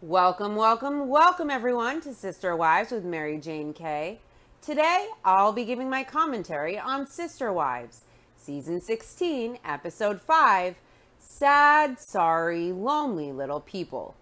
Welcome, welcome, welcome everyone to Sister Wives with Mary Jane Kay. Today, I'll be giving my commentary on Sister Wives, Season 16, Episode 5, Sad, Sorry, Lonely Little People.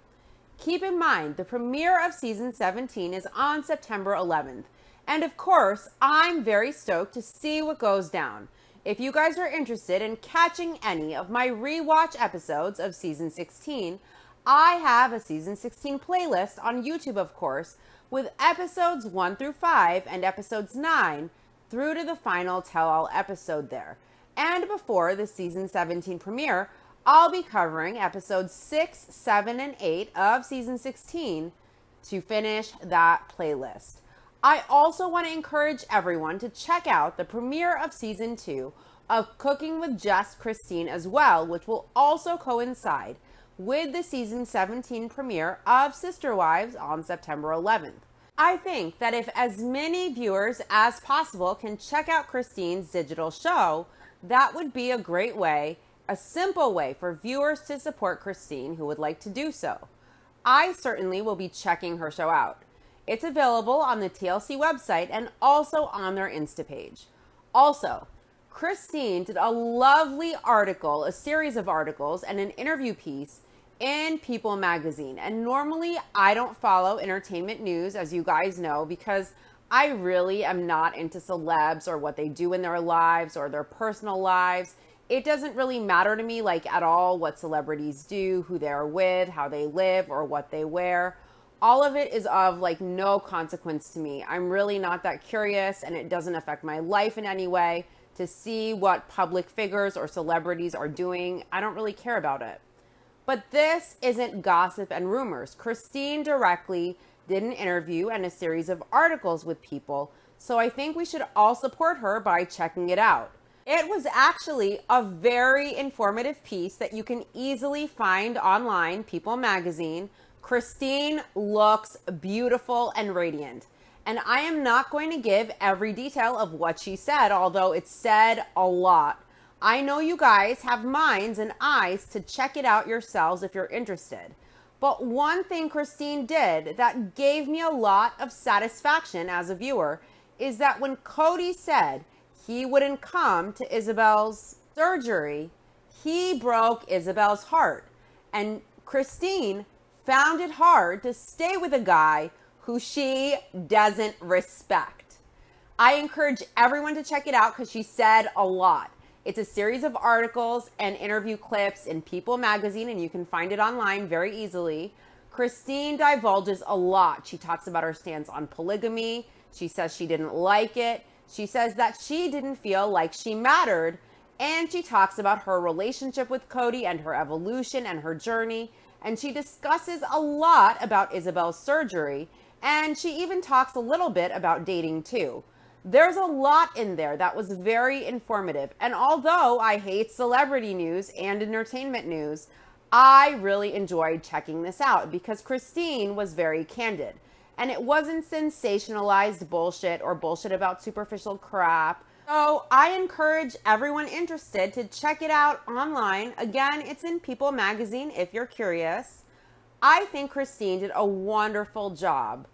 Keep in mind, the premiere of Season 17 is on September 11th. And of course, I'm very stoked to see what goes down. If you guys are interested in catching any of my rewatch episodes of Season 16, I have a Season 16 playlist on YouTube, of course, with episodes 1 through 5 and episodes 9 through to the final tell-all episode there. And before the Season 17 premiere, I'll be covering episodes 6, 7, and 8 of Season 16 to finish that playlist. I also want to encourage everyone to check out the premiere of Season 2 of Cooking with Just Christine as well, which will also coincide with the Season 17 premiere of Sister Wives on September 11th. I think that if as many viewers as possible can check out Christine's digital show, that would be a great way, a simple way for viewers to support Christine who would like to do so. I certainly will be checking her show out. It's available on the TLC website and also on their Insta page. Also, Christine did a lovely article, a series of articles, and an interview piece in People magazine. And normally I don't follow entertainment news, as you guys know, because I really am not into celebs or what they do in their lives or their personal lives. It doesn't really matter to me like at all what celebrities do, who they're with, how they live, or what they wear. All of it is of like no consequence to me. I'm really not that curious, and it doesn't affect my life in any way to see what public figures or celebrities are doing. I don't really care about it. But this isn't gossip and rumors. Christine directly did an interview and a series of articles with People, so I think we should all support her by checking it out. It was actually a very informative piece that you can easily find online, People magazine. Christine looks beautiful and radiant. And I am not going to give every detail of what she said, although it said a lot. I know you guys have minds and eyes to check it out yourselves if you're interested. But one thing Christine did that gave me a lot of satisfaction as a viewer is that when Cody said he wouldn't come to Isabel's surgery, he broke Isabel's heart. And Christine found it hard to stay with a guy who she doesn't respect. I encourage everyone to check it out because she said a lot. It's a series of articles and interview clips in People magazine, and you can find it online very easily. Christine divulges a lot. She talks about her stance on polygamy. She says she didn't like it. She says that she didn't feel like she mattered. And she talks about her relationship with Cody and her evolution and her journey. And she discusses a lot about Isabel's surgery. And she even talks a little bit about dating too. There's a lot in there that was very informative. And although I hate celebrity news and entertainment news, I really enjoyed checking this out because Christine was very candid. And it wasn't sensationalized bullshit or bullshit about superficial crap. So I encourage everyone interested to check it out online. Again, it's in People magazine if you're curious. I think Christine did a wonderful job.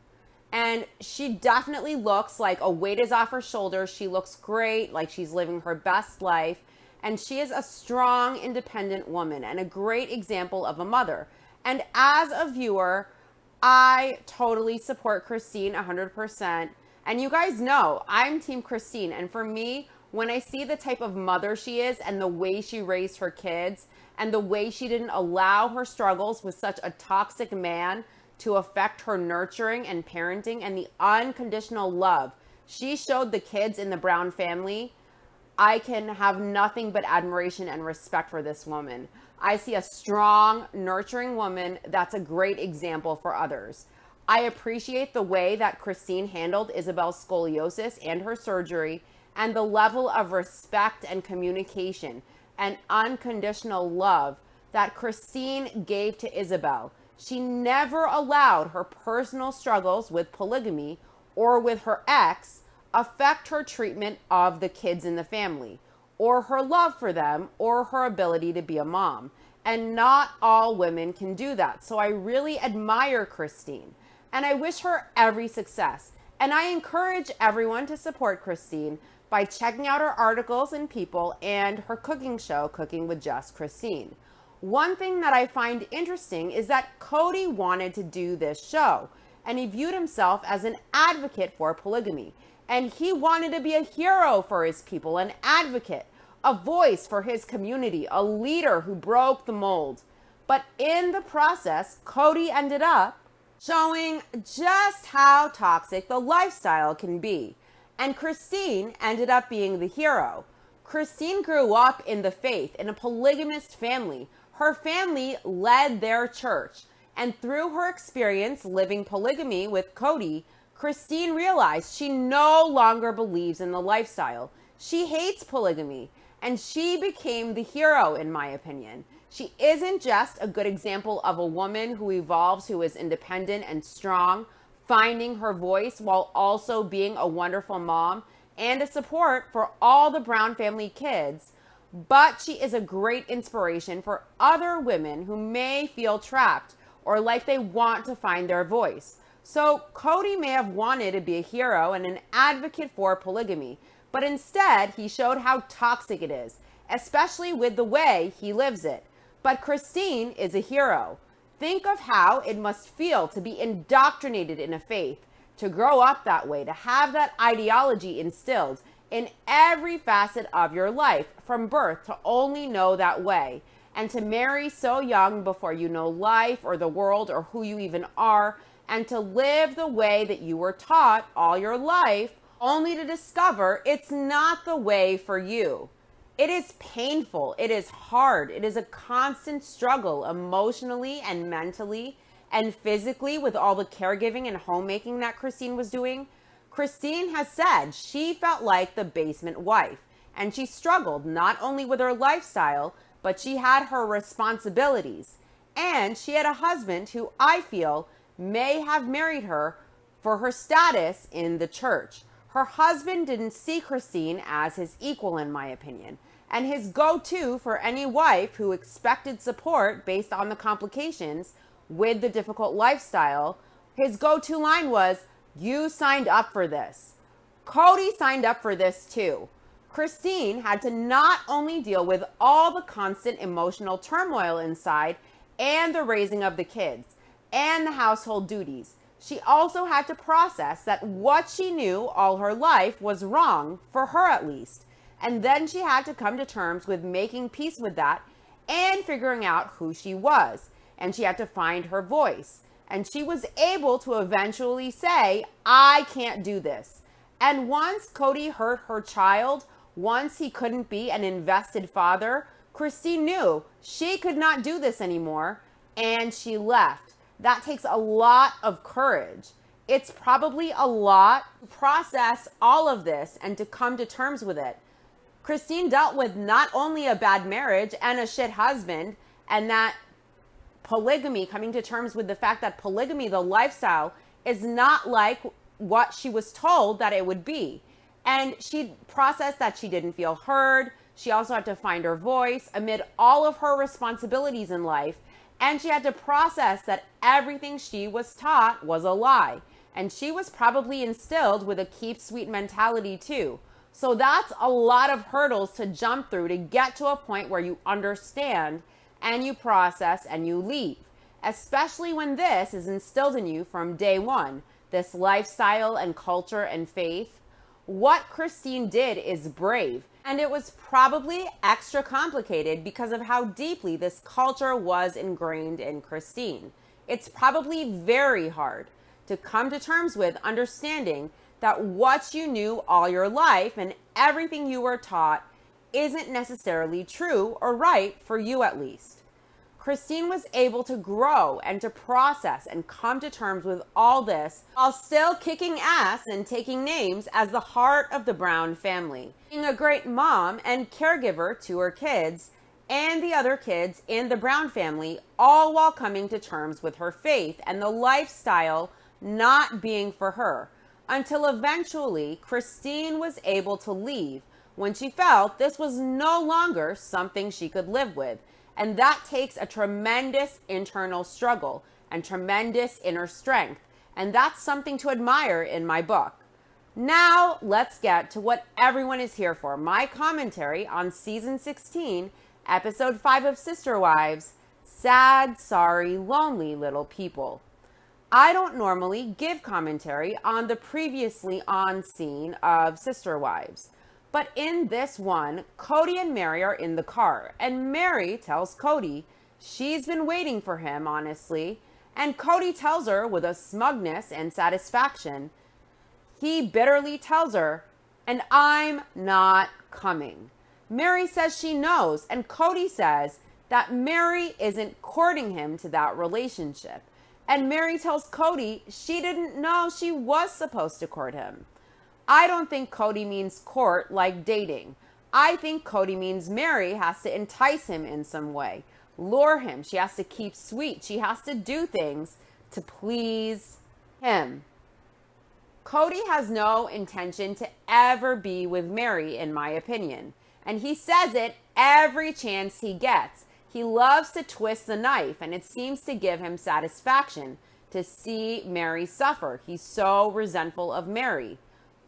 And she definitely looks like a weight is off her shoulders. She looks great, like she's living her best life. And she is a strong, independent woman and a great example of a mother. And as a viewer, I totally support Christine 100%. And you guys know I'm Team Christine. And for me, when I see the type of mother she is and the way she raised her kids and the way she didn't allow her struggles with such a toxic man to affect her nurturing and parenting and the unconditional love she showed the kids in the Brown family, I can have nothing but admiration and respect for this woman. I see a strong, nurturing woman that's a great example for others. I appreciate the way that Christine handled Isabel's scoliosis and her surgery and the level of respect and communication and unconditional love that Christine gave to Isabel. She never allowed her personal struggles with polygamy or with her ex affect her treatment of the kids in the family, or her love for them, or her ability to be a mom. And not all women can do that. So I really admire Christine and I wish her every success. And I encourage everyone to support Christine by checking out her articles in People and her cooking show, Cooking with Just Christine. One thing that I find interesting is that Cody wanted to do this show and he viewed himself as an advocate for polygamy. And he wanted to be a hero for his people, an advocate, a voice for his community, a leader who broke the mold. But in the process, Cody ended up showing just how toxic the lifestyle can be. And Christine ended up being the hero. Christine grew up in the faith in a polygamist family. Her family led their church. And through her experience living polygamy with Cody, Christine realized she no longer believes in the lifestyle. She hates polygamy. And she became the hero, in my opinion. She isn't just a good example of a woman who evolves, who is independent and strong, finding her voice while also being a wonderful mom and a support for all the Brown family kids, but she is a great inspiration for other women who may feel trapped or like they want to find their voice. So Cody may have wanted to be a hero and an advocate for polygamy, but instead he showed how toxic it is, especially with the way he lives it. But Christine is a hero. Think of how it must feel to be indoctrinated in a faith, to grow up that way, to have that ideology instilled in every facet of your life from birth, to only know that way, and to marry so young before you know life or the world or who you even are, and to live the way that you were taught all your life, only to discover it's not the way for you. It is painful. It is hard. It is a constant struggle emotionally and mentally and physically with all the caregiving and homemaking that Christine was doing. Christine has said she felt like the basement wife, and she struggled not only with her lifestyle, but she had her responsibilities. And she had a husband who I feel may have married her for her status in the church. Her husband didn't see Christine as his equal, in my opinion. And his go-to for any wife who expected support based on the complications with the difficult lifestyle, his go-to line was, "You signed up for this." Cody signed up for this too. Christine had to not only deal with all the constant emotional turmoil inside and the raising of the kids and the household duties, she also had to process that what she knew all her life was wrong, for her at least. And then she had to come to terms with making peace with that and figuring out who she was. And she had to find her voice. And she was able to eventually say, "I can't do this." And once Cody hurt her child, once he couldn't be an invested father, Christine knew she could not do this anymore, and she left. That takes a lot of courage. It's probably a lot to process all of this and to come to terms with it. Christine dealt with not only a bad marriage and a shit husband, and that polygamy, coming to terms with the fact that polygamy, the lifestyle, is not like what she was told that it would be. And she processed that she didn't feel heard. She also had to find her voice amid all of her responsibilities in life. And she had to process that everything she was taught was a lie. And she was probably instilled with a keep sweet mentality too. So that's a lot of hurdles to jump through to get to a point where you understand and you process and you leave. Especially when this is instilled in you from day one, this lifestyle and culture and faith. What Christine did is brave, and it was probably extra complicated because of how deeply this culture was ingrained in Christine. It's probably very hard to come to terms with understanding that what you knew all your life and everything you were taught isn't necessarily true or right for you at least. Christine was able to grow and to process and come to terms with all this while still kicking ass and taking names as the heart of the Brown family, being a great mom and caregiver to her kids and the other kids in the Brown family, all while coming to terms with her faith and the lifestyle not being for her, until eventually Christine was able to leave when she felt this was no longer something she could live with. And that takes a tremendous internal struggle and tremendous inner strength. And that's something to admire in my book. Now, let's get to what everyone is here for, my commentary on Season 16, Episode 5 of Sister Wives, Sad, Sorry, Lonely Little People. I don't normally give commentary on the previously on scene of Sister Wives, but in this one, Cody and Mary are in the car, and Mary tells Cody she's been waiting for him, honestly, and Cody tells her with a smugness and satisfaction. He bitterly tells her, and I'm not coming. Mary says she knows, and Cody says that Mary isn't courting him to that relationship. And Mary tells Cody she didn't know she was supposed to court him. I don't think Cody means court like dating. I think Cody means Mary has to entice him in some way, lure him. She has to keep sweet. She has to do things to please him. Cody has no intention to ever be with Mary, in my opinion. And he says it every chance he gets. He loves to twist the knife, and it seems to give him satisfaction to see Mary suffer. He's so resentful of Mary.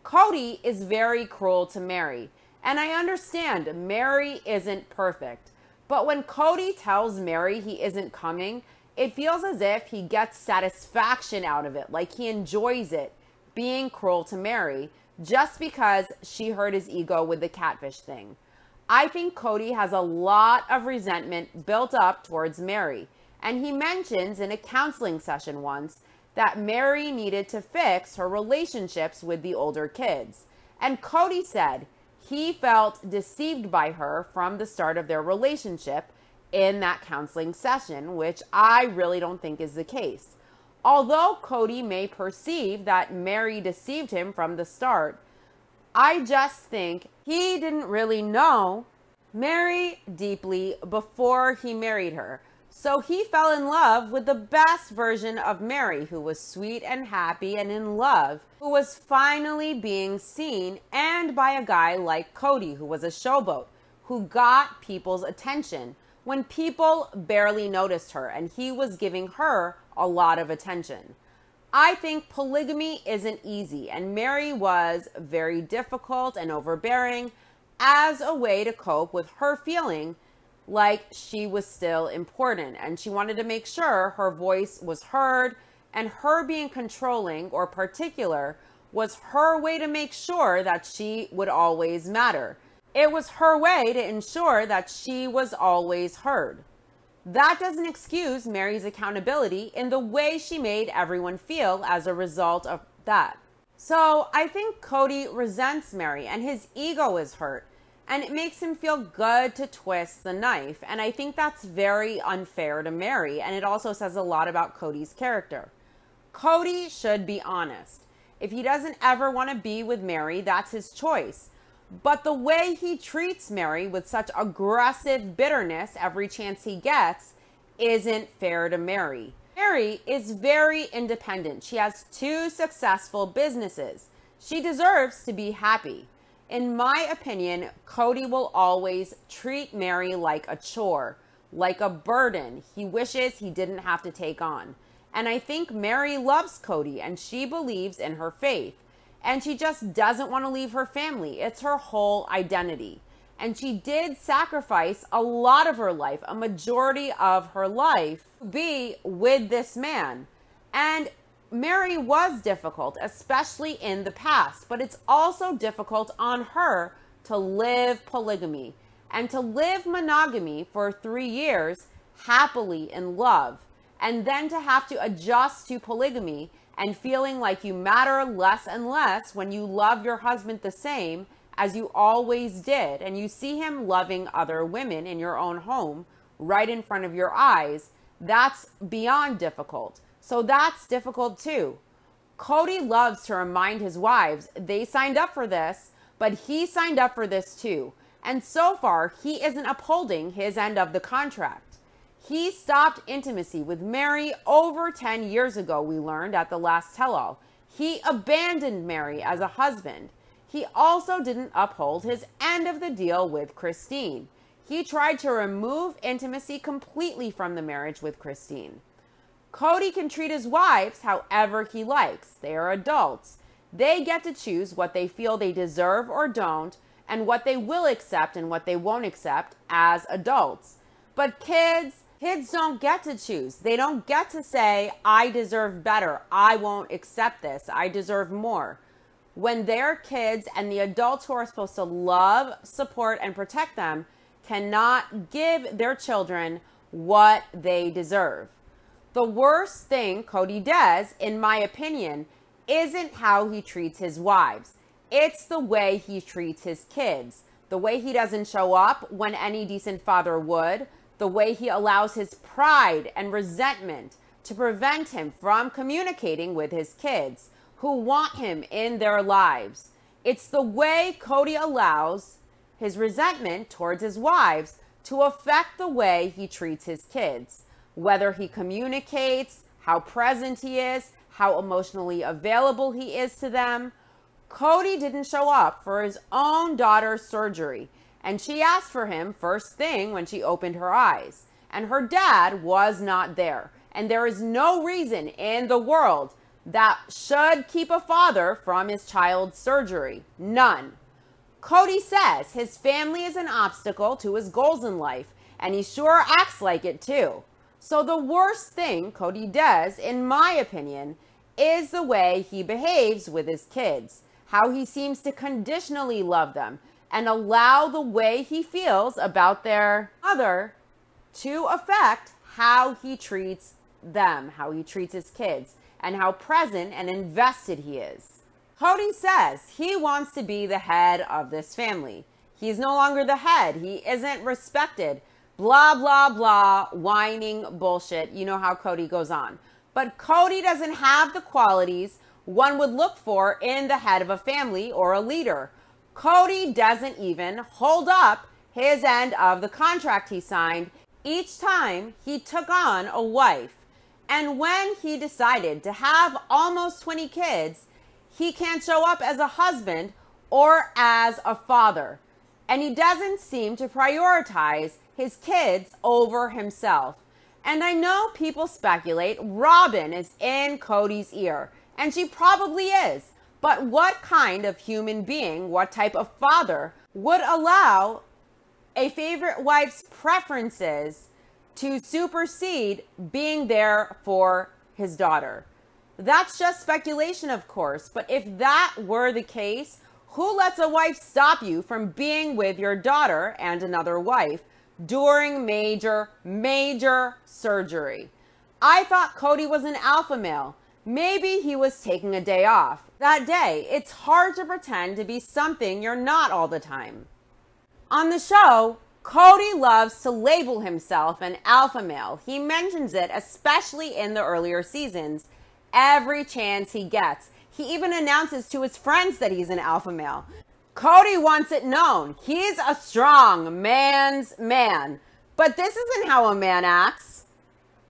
Cody is very cruel to Mary, and I understand Mary isn't perfect. But when Cody tells Mary he isn't coming, it feels as if he gets satisfaction out of it, like he enjoys it, being cruel to Mary, just because she hurt his ego with the catfish thing. I think Cody has a lot of resentment built up towards Mary, and he mentions in a counseling session once that Mary needed to fix her relationships with the older kids. And Cody said he felt deceived by her from the start of their relationship in that counseling session, which I really don't think is the case. Although Cody may perceive that Mary deceived him from the start, I just think he didn't really know Mary deeply before he married her. So he fell in love with the best version of Mary, who was sweet and happy and in love, who was finally being seen, and by a guy like Cody, who was a showboat, who got people's attention when people barely noticed her, and he was giving her a lot of attention. I think polygamy isn't easy, and Mary was very difficult and overbearing as a way to cope with her feeling like she was still important, and she wanted to make sure her voice was heard, and her being controlling or particular was her way to make sure that she would always matter. It was her way to ensure that she was always heard. That doesn't excuse Mary's accountability in the way she made everyone feel as a result of that. So I think Cody resents Mary, and his ego is hurt, and it makes him feel good to twist the knife. And I think that's very unfair to Mary, and it also says a lot about Cody's character. Cody should be honest. If he doesn't ever want to be with Mary, that's his choice. But the way he treats Mary with such aggressive bitterness every chance he gets isn't fair to Mary. Mary is very independent. She has 2 successful businesses. She deserves to be happy. In my opinion, Cody will always treat Mary like a chore, like a burden he wishes he didn't have to take on. And I think Mary loves Cody, and she believes in her faith. And she just doesn't want to leave her family. It's her whole identity. And she did sacrifice a lot of her life, a majority of her life, to be with this man. And Mary was difficult, especially in the past. But it's also difficult on her to live polygamy and to live monogamy for 3 years happily in love. And then to have to adjust to polygamy and feeling like you matter less and less when you love your husband the same as you always did, and you see him loving other women in your own home right in front of your eyes, that's beyond difficult. So that's difficult too. Cody loves to remind his wives they signed up for this, but he signed up for this too. And so far, he isn't upholding his end of the contract. He stopped intimacy with Mary over 10 years ago, we learned at the last tell-all. He abandoned Mary as a husband. He also didn't uphold his end of the deal with Christine. he tried to remove intimacy completely from the marriage with Christine. Cody can treat his wives however he likes. They are adults. They get to choose what they feel they deserve or don't, and what they will accept and what they won't accept as adults. But kids don't get to choose. They don't get to say, I deserve better. I won't accept this. I deserve more. When they're kids, and the adults who are supposed to love, support, and protect them cannot give their children what they deserve. The worst thing Cody does, in my opinion, isn't how he treats his wives. It's the way he treats his kids. The way he doesn't show up when any decent father would. The way he allows his pride and resentment to prevent him from communicating with his kids who want him in their lives. It's the way Cody allows his resentment towards his wives to affect the way he treats his kids. Whether he communicates, how present he is, how emotionally available he is to them. Cody didn't show up for his own daughter's surgery, and she asked for him first thing when she opened her eyes. And her dad was not there. And there is no reason in the world that should keep a father from his child's surgery. None. Cody says his family is an obstacle to his goals in life, and he sure acts like it too. So the worst thing Cody does, in my opinion, is the way he behaves with his kids. How he seems to conditionally love them and allow the way he feels about their mother to affect how he treats them, how he treats his kids, and how present and invested he is. Cody says he wants to be the head of this family. He's no longer the head. He isn't respected. Blah, blah, blah, whining bullshit. You know how Cody goes on. But Cody doesn't have the qualities one would look for in the head of a family or a leader. Cody doesn't even hold up his end of the contract he signed each time he took on a wife. And when he decided to have almost 20 kids, he can't show up as a husband or as a father. And he doesn't seem to prioritize his kids over himself. And I know people speculate Robin is in Cody's ear, and she probably is. But what kind of human being, what type of father would allow a favorite wife's preferences to supersede being there for his daughter? That's just speculation, of course. But if that were the case, who lets a wife stop you from being with your daughter and another wife during major surgery? I thought Cody was an alpha male. Maybe he was taking a day off. That day, it's hard to pretend to be something you're not all the time. On the show, Cody loves to label himself an alpha male. He mentions it, especially in the earlier seasons, every chance he gets. He even announces to his friends that he's an alpha male. Cody wants it known. He's a strong man's man. But this isn't how a man acts.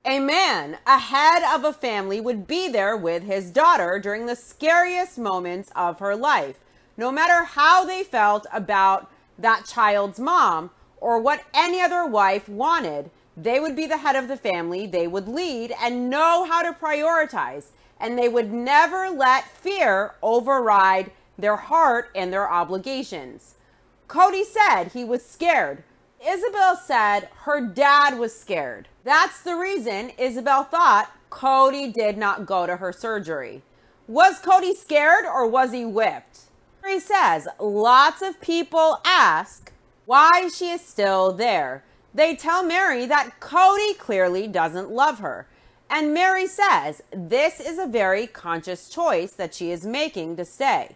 A man, a head of a family, would be there with his daughter during the scariest moments of her life. No matter how they felt about that child's mom or what any other wife wanted, they would be the head of the family. They would lead and know how to prioritize. And they would never let fear override their heart and their obligations. Cody said he was scared. Isabel said her dad was scared. That's the reason Isabel thought Cody did not go to her surgery. Was Cody scared or was he whipped? Mary says lots of people ask why she is still there. They tell Mary that Cody clearly doesn't love her. And Mary says this is a very conscious choice that she is making to stay.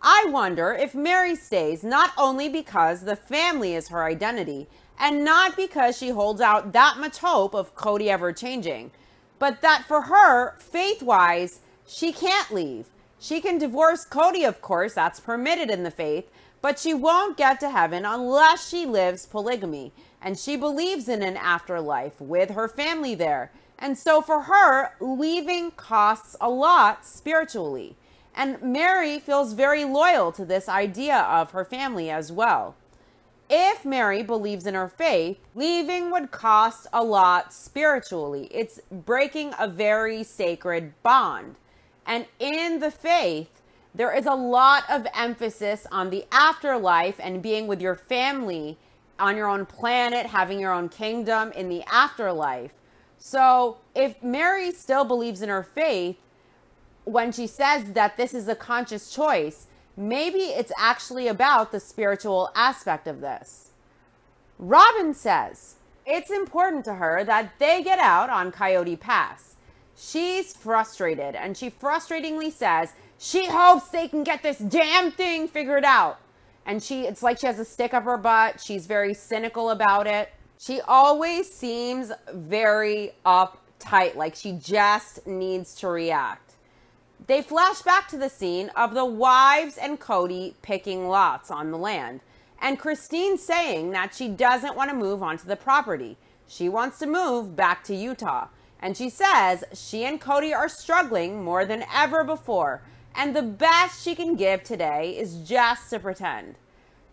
I wonder if Mary stays not only because the family is her identity and not because she holds out that much hope of Cody ever changing, but that for her, faith-wise, she can't leave. She can divorce Cody, of course, that's permitted in the faith, but she won't get to heaven unless she lives polygamy, and she believes in an afterlife with her family there. And so for her, leaving costs a lot spiritually. And Mary feels very loyal to this idea of her family as well. If Mary believes in her faith, leaving would cost a lot spiritually. It's breaking a very sacred bond. And in the faith, there is a lot of emphasis on the afterlife and being with your family on your own planet, having your own kingdom in the afterlife. So if Mary still believes in her faith, when she says that this is a conscious choice, maybe it's actually about the spiritual aspect of this. Robin says it's important to her that they get out on Coyote Pass. She's frustrated, and she frustratingly says she hopes they can get this damn thing figured out. And it's like she has a stick up her butt. She's very cynical about it. She always seems very uptight, like she just needs to react. They flash back to the scene of the wives and Cody picking lots on the land, and Christine saying that she doesn't want to move onto the property. She wants to move back to Utah. And she says she and Cody are struggling more than ever before, and the best she can give today is just to pretend.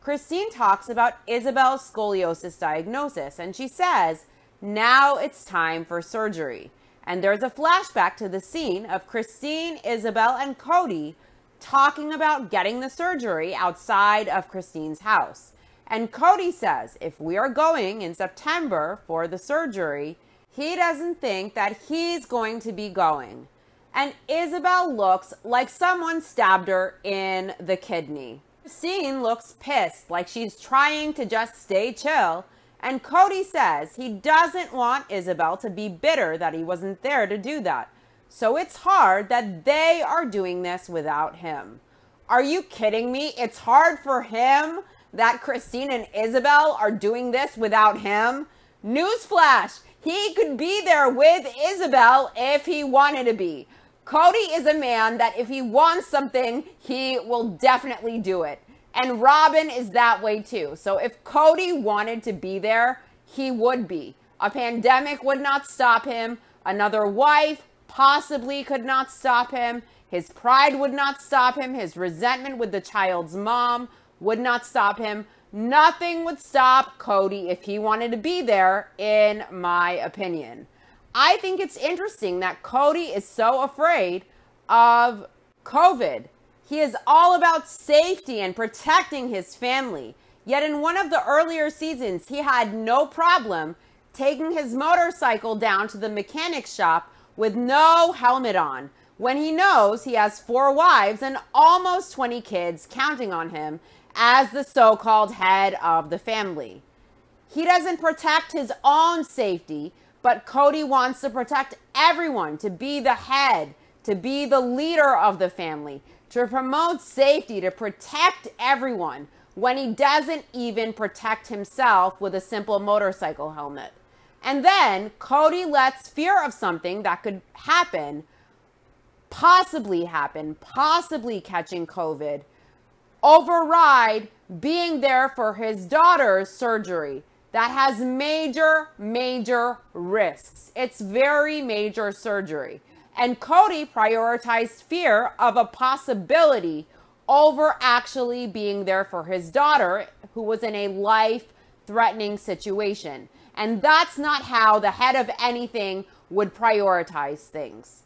Christine talks about Isabel's scoliosis diagnosis, and she says now it's time for surgery. And there's a flashback to the scene of Christine, Isabel, and Cody talking about getting the surgery outside of Christine's house. And Cody says if we are going in September for the surgery, he doesn't think that he's going to be going. And Isabel looks like someone stabbed her in the kidney. Christine looks pissed, like she's trying to just stay chill. And Cody says he doesn't want Isabel to be bitter that he wasn't there to do that. So it's hard that they are doing this without him. Are you kidding me? It's hard for him that Christine and Isabel are doing this without him? Newsflash, he could be there with Isabel if he wanted to be. Cody is a man that if he wants something, he will definitely do it. And Robin is that way too. So if Cody wanted to be there, he would be. A pandemic would not stop him. Another wife possibly could not stop him. His pride would not stop him. His resentment with the child's mom would not stop him. Nothing would stop Cody if he wanted to be there, in my opinion. I think it's interesting that Cody is so afraid of COVID. He is all about safety and protecting his family. Yet in one of the earlier seasons, he had no problem taking his motorcycle down to the mechanic shop with no helmet on, when he knows he has 4 wives and almost 20 kids counting on him as the so-called head of the family. He doesn't protect his own safety, but Cody wants to protect everyone, to be the head, to be the leader of the family, to promote safety, to protect everyone, when he doesn't even protect himself with a simple motorcycle helmet. And then Cody lets fear of something that could happen, possibly catching COVID, override being there for his daughter's surgery that has major risks. It's very major surgery. And Cody prioritized fear of a possibility over actually being there for his daughter, who was in a life-threatening situation. And that's not how the head of anything would prioritize things.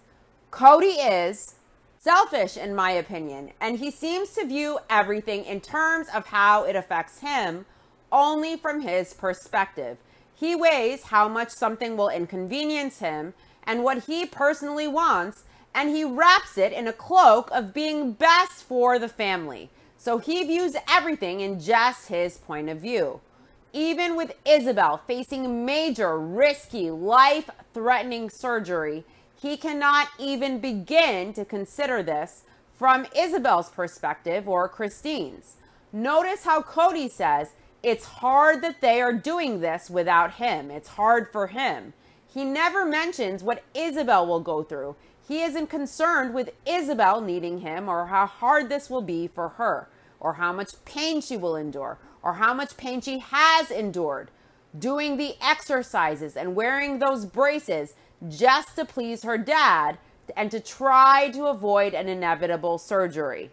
Cody is selfish, in my opinion, and he seems to view everything in terms of how it affects him only from his perspective. He weighs how much something will inconvenience him and what he personally wants, and he wraps it in a cloak of being best for the family. So he views everything in just his point of view. Even with Isabel facing major, risky, life-threatening surgery, he cannot even begin to consider this from Isabel's perspective or Christine's. Notice how Cody says it's hard that they are doing this without him. It's hard for him. He never mentions what Isabel will go through. He isn't concerned with Isabel needing him, or how hard this will be for her, or how much pain she will endure, or how much pain she has endured, doing the exercises and wearing those braces just to please her dad and to try to avoid an inevitable surgery.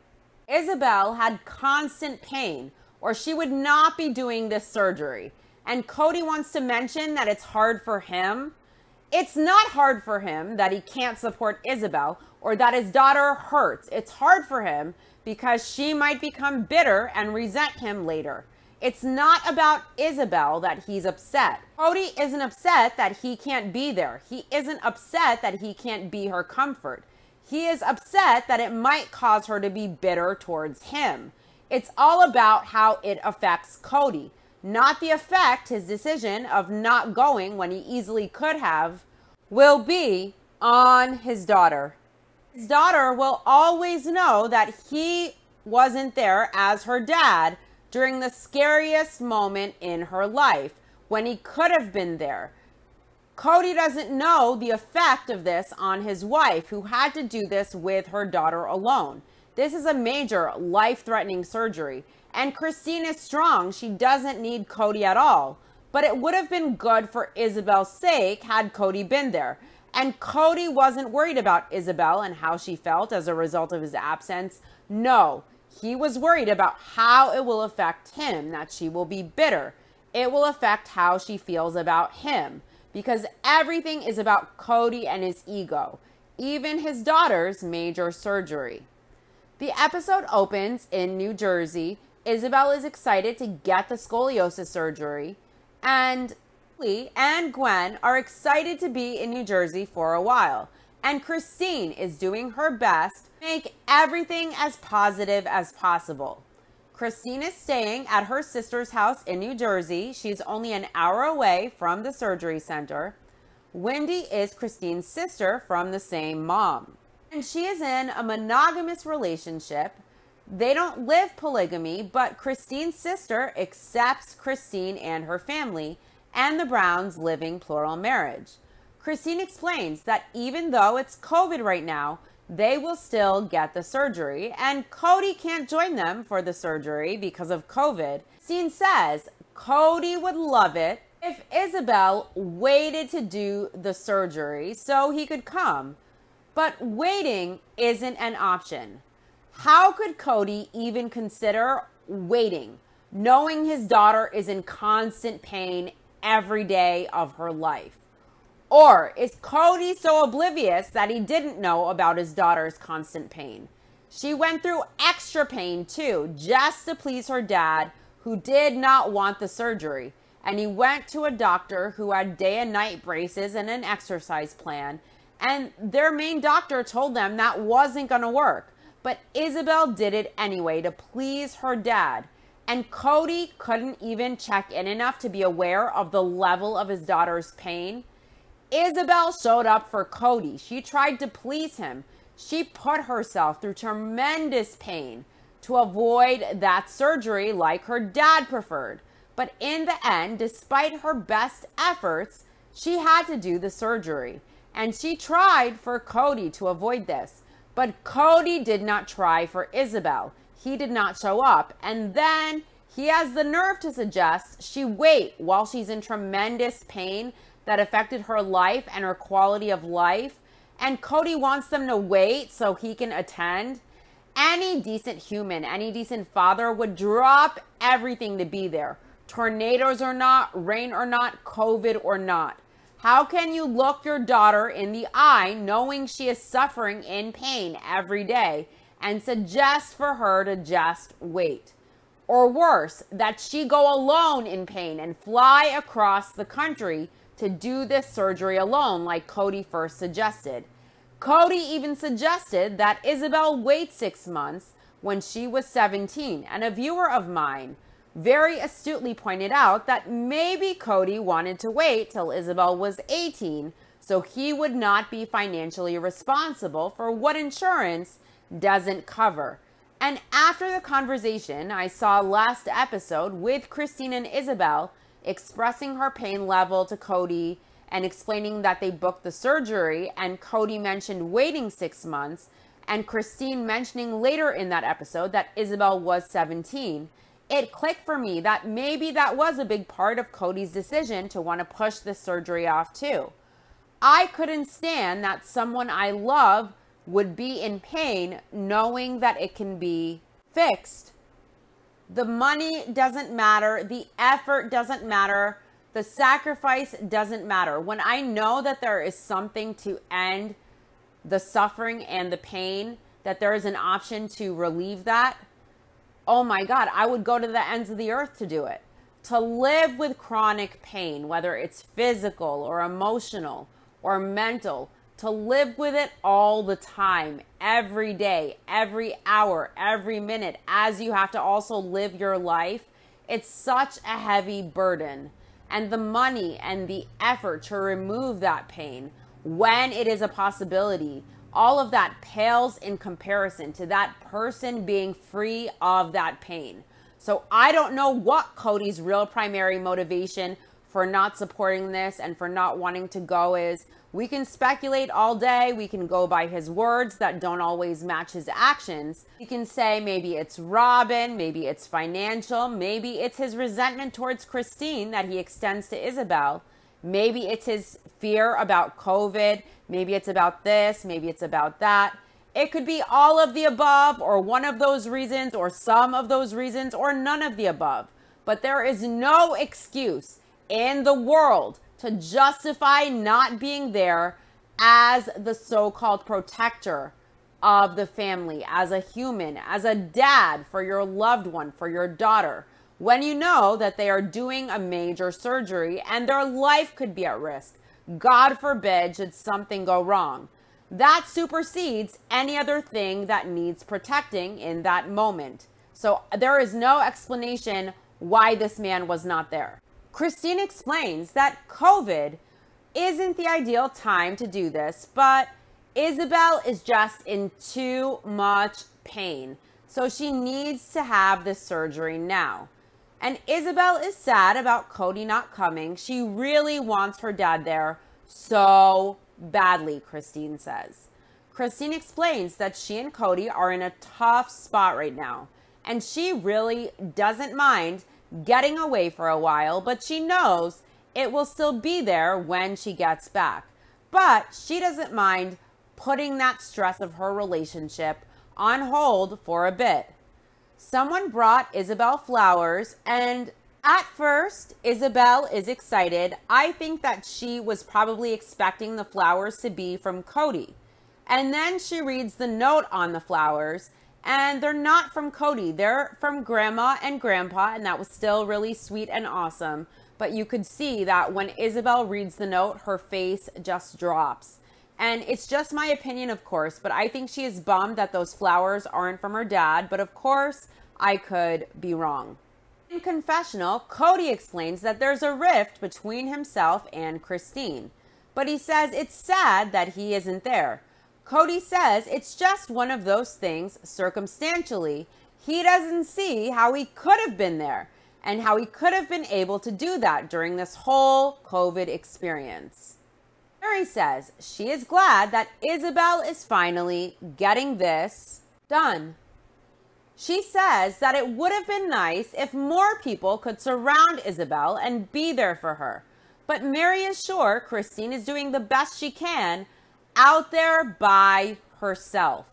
Isabel had constant pain or she would not be doing this surgery. And Cody wants to mention that it's hard for him. It's not hard for him that he can't support Isabel or that his daughter hurts. It's hard for him because she might become bitter and resent him later. It's not about Isabel that he's upset. Cody isn't upset that he can't be there. He isn't upset that he can't be her comfort. He is upset that it might cause her to be bitter towards him. It's all about how it affects Cody, not the effect his decision of not going when he easily could have will be on his daughter. His daughter will always know that he wasn't there as her dad during the scariest moment in her life when he could have been there. Cody doesn't know the effect of this on his wife, who had to do this with her daughter alone. This is a major life-threatening surgery, and Christine is strong. She doesn't need Cody at all, but it would have been good for Isabel's sake had Cody been there. And Cody wasn't worried about Isabel and how she felt as a result of his absence. No, he was worried about how it will affect him, that she will be bitter. It will affect how she feels about him, because everything is about Cody and his ego, even his daughter's major surgery. The episode opens in New Jersey. Isabel is excited to get the scoliosis surgery, and Lee and Gwen are excited to be in New Jersey for a while. And Christine is doing her best to make everything as positive as possible. Christine is staying at her sister's house in New Jersey. She's only an hour away from the surgery center. Wendy is Christine's sister from the same mom. And she is in a monogamous relationship. They don't live polygamy, but Christine's sister accepts Christine and her family, and the Browns living plural marriage. Christine explains that even though it's COVID right now, they will still get the surgery, and Cody can't join them for the surgery because of COVID. Christine says Cody would love it if Isabel waited to do the surgery so he could come, but waiting isn't an option. How could Cody even consider waiting, knowing his daughter is in constant pain every day of her life? Or is Cody so oblivious that he didn't know about his daughter's constant pain? She went through extra pain too, just to please her dad, who did not want the surgery. And he went to a doctor who had day and night braces and an exercise plan. And their main doctor told them that wasn't going to work. But Isabel did it anyway to please her dad. And Cody couldn't even check in enough to be aware of the level of his daughter's pain. Isabel showed up for Cody. She tried to please him. She put herself through tremendous pain to avoid that surgery like her dad preferred. But in the end, despite her best efforts, she had to do the surgery. And she tried for Cody to avoid this. But Cody did not try for Isabel. He did not show up. And then he has the nerve to suggest she wait while she's in tremendous pain that affected her life and her quality of life. And Cody wants them to wait so he can attend. Any decent human, any decent father would drop everything to be there. Tornadoes or not, rain or not, COVID or not. How can you look your daughter in the eye knowing she is suffering in pain every day and suggest for her to just wait? Or worse, that she go alone in pain and fly across the country to do this surgery alone like Cody first suggested. Cody even suggested that Isabel wait 6 months when she was 17, and a viewer of mine very astutely pointed out that maybe Cody wanted to wait till Isabel was 18 so he would not be financially responsible for what insurance doesn't cover. And after the conversation I saw last episode with Christine and Isabel expressing her pain level to Cody and explaining that they booked the surgery, and Cody mentioned waiting 6 months, and Christine mentioning later in that episode that Isabel was 17, it clicked for me that maybe that was a big part of Cody's decision to want to push the surgery off too. I couldn't stand that someone I love would be in pain knowing that it can be fixed The money doesn't matter. The effort doesn't matter. The sacrifice doesn't matter. When I know that there is something to end the suffering and the pain, that there is an option to relieve that, oh my God, I would go to the ends of the earth to do it. To live with chronic pain, whether it's physical or emotional or mental, to live with it all the time, every day, every hour, every minute, as you have to also live your life, it's such a heavy burden. And the money and the effort to remove that pain, when it is a possibility, all of that pales in comparison to that person being free of that pain. So I don't know what Cody's real primary motivation for not supporting this and for not wanting to go is. We can speculate all day. We can go by his words that don't always match his actions. We can say maybe it's Robin, maybe it's financial, maybe it's his resentment towards Christine that he extends to Isabel. Maybe it's his fear about COVID. Maybe it's about this. Maybe it's about that. It could be all of the above, or one of those reasons, or some of those reasons, or none of the above. But there is no excuse in the world to justify not being there as the so-called protector of the family, as a human, as a dad for your loved one, for your daughter, when you know that they are doing a major surgery and their life could be at risk. God forbid should something go wrong. That supersedes any other thing that needs protecting in that moment. So there is no explanation why this man was not there. Christine explains that COVID isn't the ideal time to do this, but Isabel is just in too much pain. So she needs to have this surgery now. And Isabel is sad about Cody not coming. She really wants her dad there so badly, Christine says. Christine explains that she and Cody are in a tough spot right now, and she really doesn't mind getting away for a while, but she knows it will still be there when she gets back. But she doesn't mind putting that stress of her relationship on hold for a bit. Someone brought Isabel flowers, and at first, Isabel is excited. I think that she was probably expecting the flowers to be from Cody. And then she reads the note on the flowers, and they're not from Cody. They're from Grandma and Grandpa, and that was still really sweet and awesome. But you could see that when Isabel reads the note, her face just drops. And it's just my opinion, of course, but I think she is bummed that those flowers aren't from her dad. But of course, I could be wrong. In confessional, Cody explains that there's a rift between himself and Christine, but he says it's sad that he isn't there. Cody says it's just one of those things circumstantially. He doesn't see how he could have been there and how he could have been able to do that during this whole COVID experience. Mary says she is glad that Isabel is finally getting this done. She says that it would have been nice if more people could surround Isabel and be there for her. But Mary is sure Christine is doing the best she can out there by herself.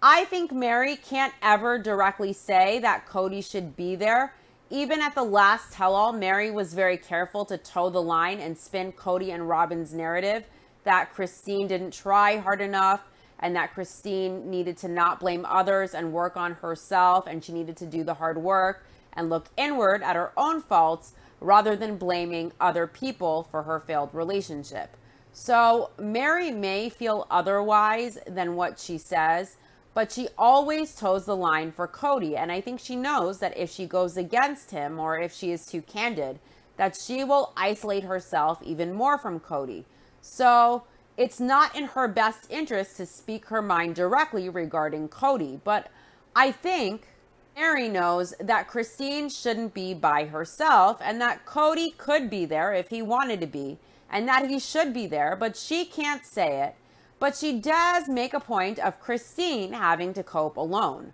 I think Mary can't ever directly say that Cody should be there. Even at the last tell-all, Mary was very careful to toe the line and spin Cody and Robin's narrative that Christine didn't try hard enough, and that Christine needed to not blame others and work on herself, and she needed to do the hard work and look inward at her own faults rather than blaming other people for her failed relationship. So Mary may feel otherwise than what she says, but she always toes the line for Cody, and I think she knows that if she goes against him or if she is too candid, that she will isolate herself even more from Cody. So it's not in her best interest to speak her mind directly regarding Cody, but I think Mary knows that Christine shouldn't be by herself and that Cody could be there if he wanted to be, and that he should be there, but she can't say it. But she does make a point of Christine having to cope alone.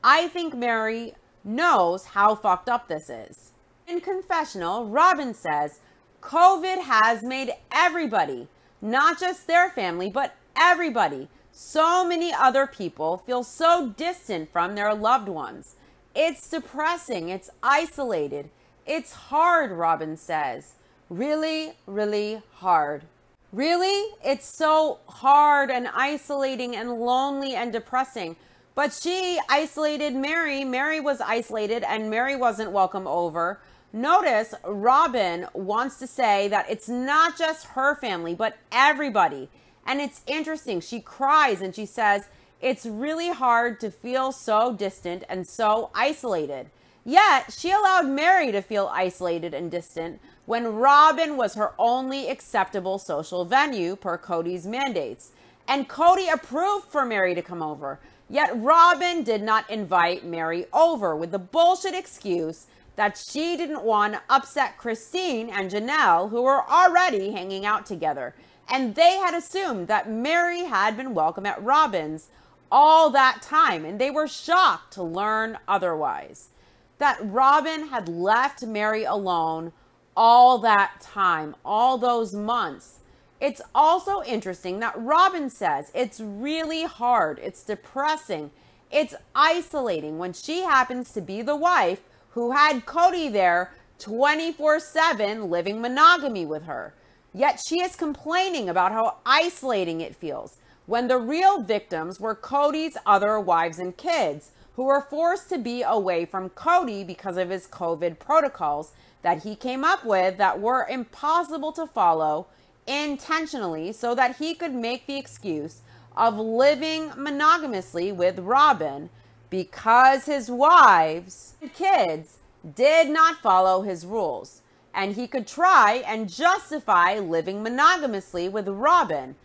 I think Mary knows how fucked up this is. In confessional, Robin says, COVID has made everybody, not just their family, but everybody, so many other people feel so distant from their loved ones. It's depressing. It's isolated. It's hard, Robin says. Really, really hard. Really? It's so hard and isolating and lonely and depressing. But she isolated Mary. Mary was isolated and Mary wasn't welcome over. Notice Robin wants to say that it's not just her family, but everybody. And it's interesting. She cries and she says, it's really hard to feel so distant and so isolated. Yet she allowed Mary to feel isolated and distant when Robin was her only acceptable social venue per Cody's mandates. And Cody approved for Mary to come over. Yet Robin did not invite Mary over with the bullshit excuse that she didn't want to upset Christine and Janelle, who were already hanging out together. And they had assumed that Mary had been welcome at Robin's all that time, and they were shocked to learn otherwise. That Robin had left Mary alone all that time, all those months. It's also interesting that Robin says it's really hard, it's depressing, it's isolating when she happens to be the wife who had Cody there 24/7 living monogamy with her. Yet she is complaining about how isolating it feels when the real victims were Cody's other wives and kids who were forced to be away from Cody because of his COVID protocols that he came up with that were impossible to follow intentionally so that he could make the excuse of living monogamously with Robin because his wives and kids did not follow his rules, and he could try and justify living monogamously with Robin.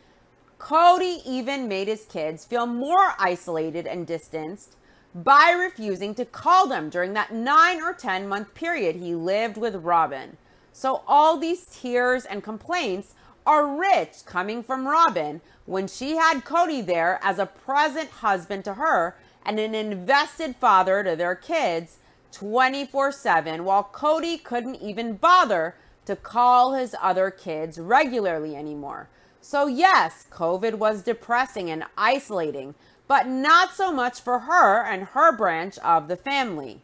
Cody even made his kids feel more isolated and distanced by refusing to call them during that 9 or 10 month period he lived with Robin. So all these tears and complaints are rich coming from Robin when she had Cody there as a present husband to her and an invested father to their kids 24/7, while Cody couldn't even bother to call his other kids regularly anymore. So yes, COVID was depressing and isolating, but not so much for her and her branch of the family.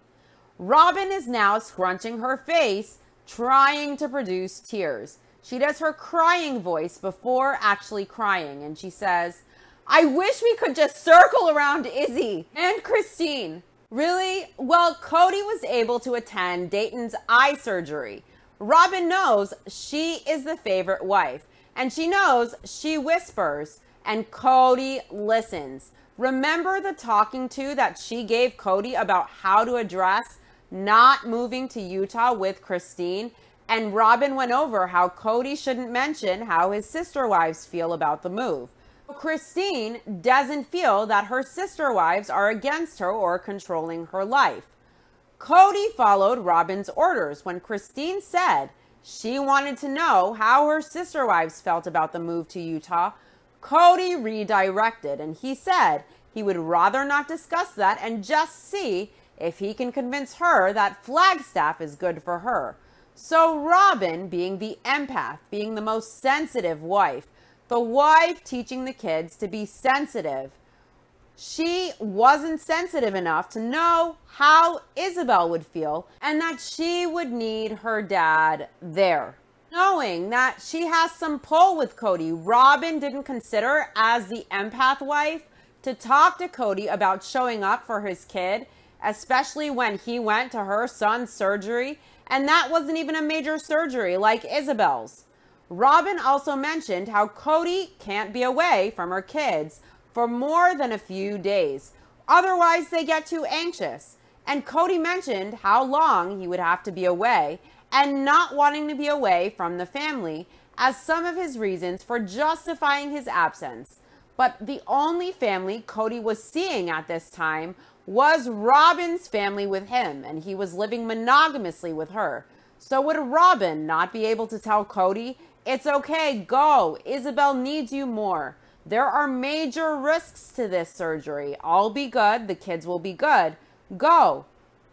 Robin is now scrunching her face, trying to produce tears. She does her crying voice before actually crying, and she says, I wish we could just circle around Izzy and Christine. Really? Well, Cody was able to attend Dayton's eye surgery. Robin knows she is the favorite wife, and she knows she whispers, and Cody listens. Remember the talking to that she gave Cody about how to address not moving to Utah with Christine? And Robin went over how Cody shouldn't mention how his sister wives feel about the move. Christine doesn't feel that her sister wives are against her or controlling her life. Cody followed Robin's orders when Christine said she wanted to know how her sister wives felt about the move to Utah. Cody redirected, and he said he would rather not discuss that and just see if he can convince her that Flagstaff is good for her. So Robin, being the empath, being the most sensitive wife, the wife teaching the kids to be sensitive, she wasn't sensitive enough to know how Isabel would feel and that she would need her dad there. Knowing that she has some pull with Cody, Robin didn't consider, as the empath wife, to talk to Cody about showing up for his kid, especially when he went to her son's surgery, and that wasn't even a major surgery like Isabel's. Robin also mentioned how Cody can't be away from her kids for more than a few days. Otherwise, they get too anxious. And Cody mentioned how long he would have to be away and not wanting to be away from the family as some of his reasons for justifying his absence. But the only family Cody was seeing at this time was Robin's family with him, and he was living monogamously with her. So would Robin not be able to tell Cody, it's okay, go, Isabel needs you more. There are major risks to this surgery. I'll be good, the kids will be good. Go.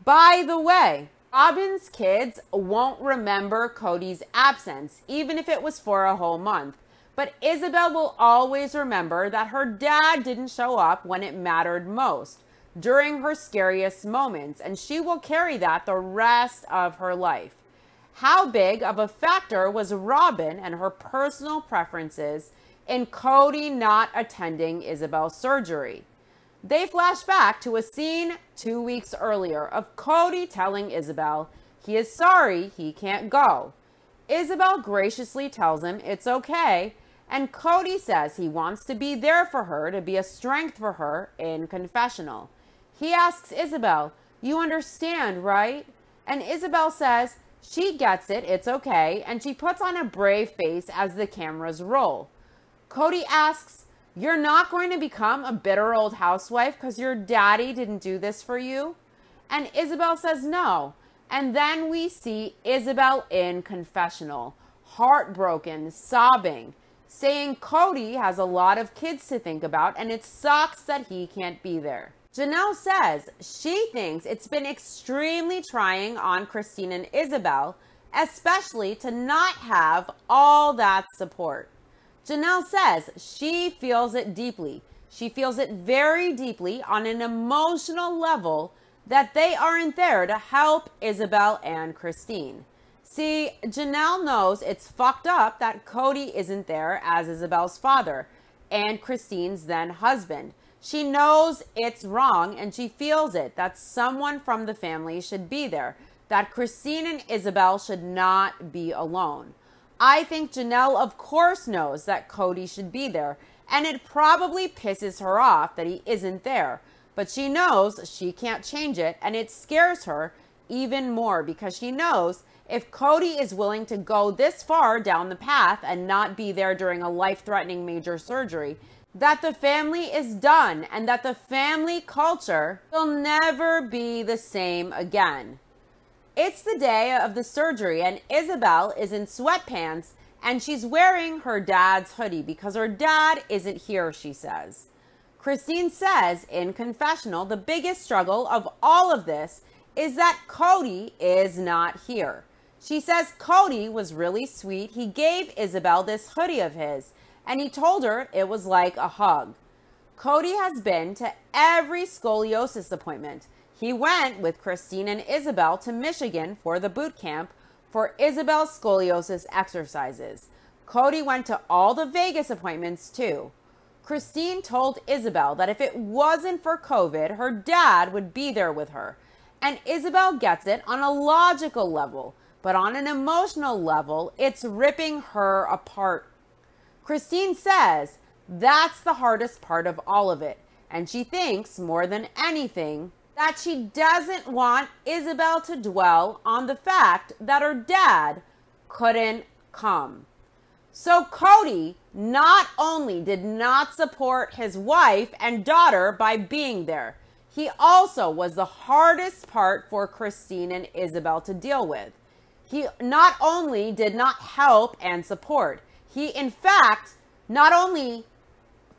By the way, Robin's kids won't remember Cody's absence, even if it was for a whole month. But Isabel will always remember that her dad didn't show up when it mattered most. during her scariest moments, and she will carry that the rest of her life. How big of a factor was Robin and her personal preferences in Cody not attending Isabel's surgery? They flash back to a scene 2 weeks earlier of Cody telling Isabel he is sorry he can't go. Isabel graciously tells him it's okay, and Cody says he wants to be there for her, to be a strength for her in confessional. He asks Isabel, "You understand, right?" And Isabel says she gets it, it's okay, and she puts on a brave face as the cameras roll. Cody asks, "You're not going to become a bitter old housewife because your daddy didn't do this for you?" And Isabel says no. And then we see Isabel in confessional, heartbroken, sobbing, saying Cody has a lot of kids to think about and it sucks that he can't be there. Janelle says she thinks it's been extremely trying on Christine and Isabel, especially to not have all that support. Janelle says she feels it deeply. She feels it very deeply on an emotional level that they aren't there to help Isabel and Christine. See, Janelle knows it's fucked up that Cody isn't there as Isabel's father and Christine's then husband. She knows it's wrong and she feels it, that someone from the family should be there, that Christine and Isabel should not be alone. I think Janelle, of course, knows that Cody should be there, and it probably pisses her off that he isn't there. But she knows she can't change it, and it scares her even more because she knows if Cody is willing to go this far down the path and not be there during a life-threatening major surgery, that the family is done and that the family culture will never be the same again. It's the day of the surgery, and Isabel is in sweatpants, and she's wearing her dad's hoodie because her dad isn't here, she says. Christine says in confessional the biggest struggle of all of this is that Cody is not here. She says Cody was really sweet. He gave Isabel this hoodie of his, and he told her it was like a hug. Cody has been to every scoliosis appointment. He went with Christine and Isabel to Michigan for the boot camp for Isabel's scoliosis exercises. Cody went to all the Vegas appointments too. Christine told Isabel that if it wasn't for COVID, her dad would be there with her. And Isabel gets it on a logical level, but on an emotional level, it's ripping her apart. Christine says that's the hardest part of all of it. And she thinks more than anything that she doesn't want Isabel to dwell on the fact that her dad couldn't come. So Cody not only did not support his wife and daughter by being there, he also was the hardest part for Christine and Isabel to deal with. He not only did not help and support, he in fact not only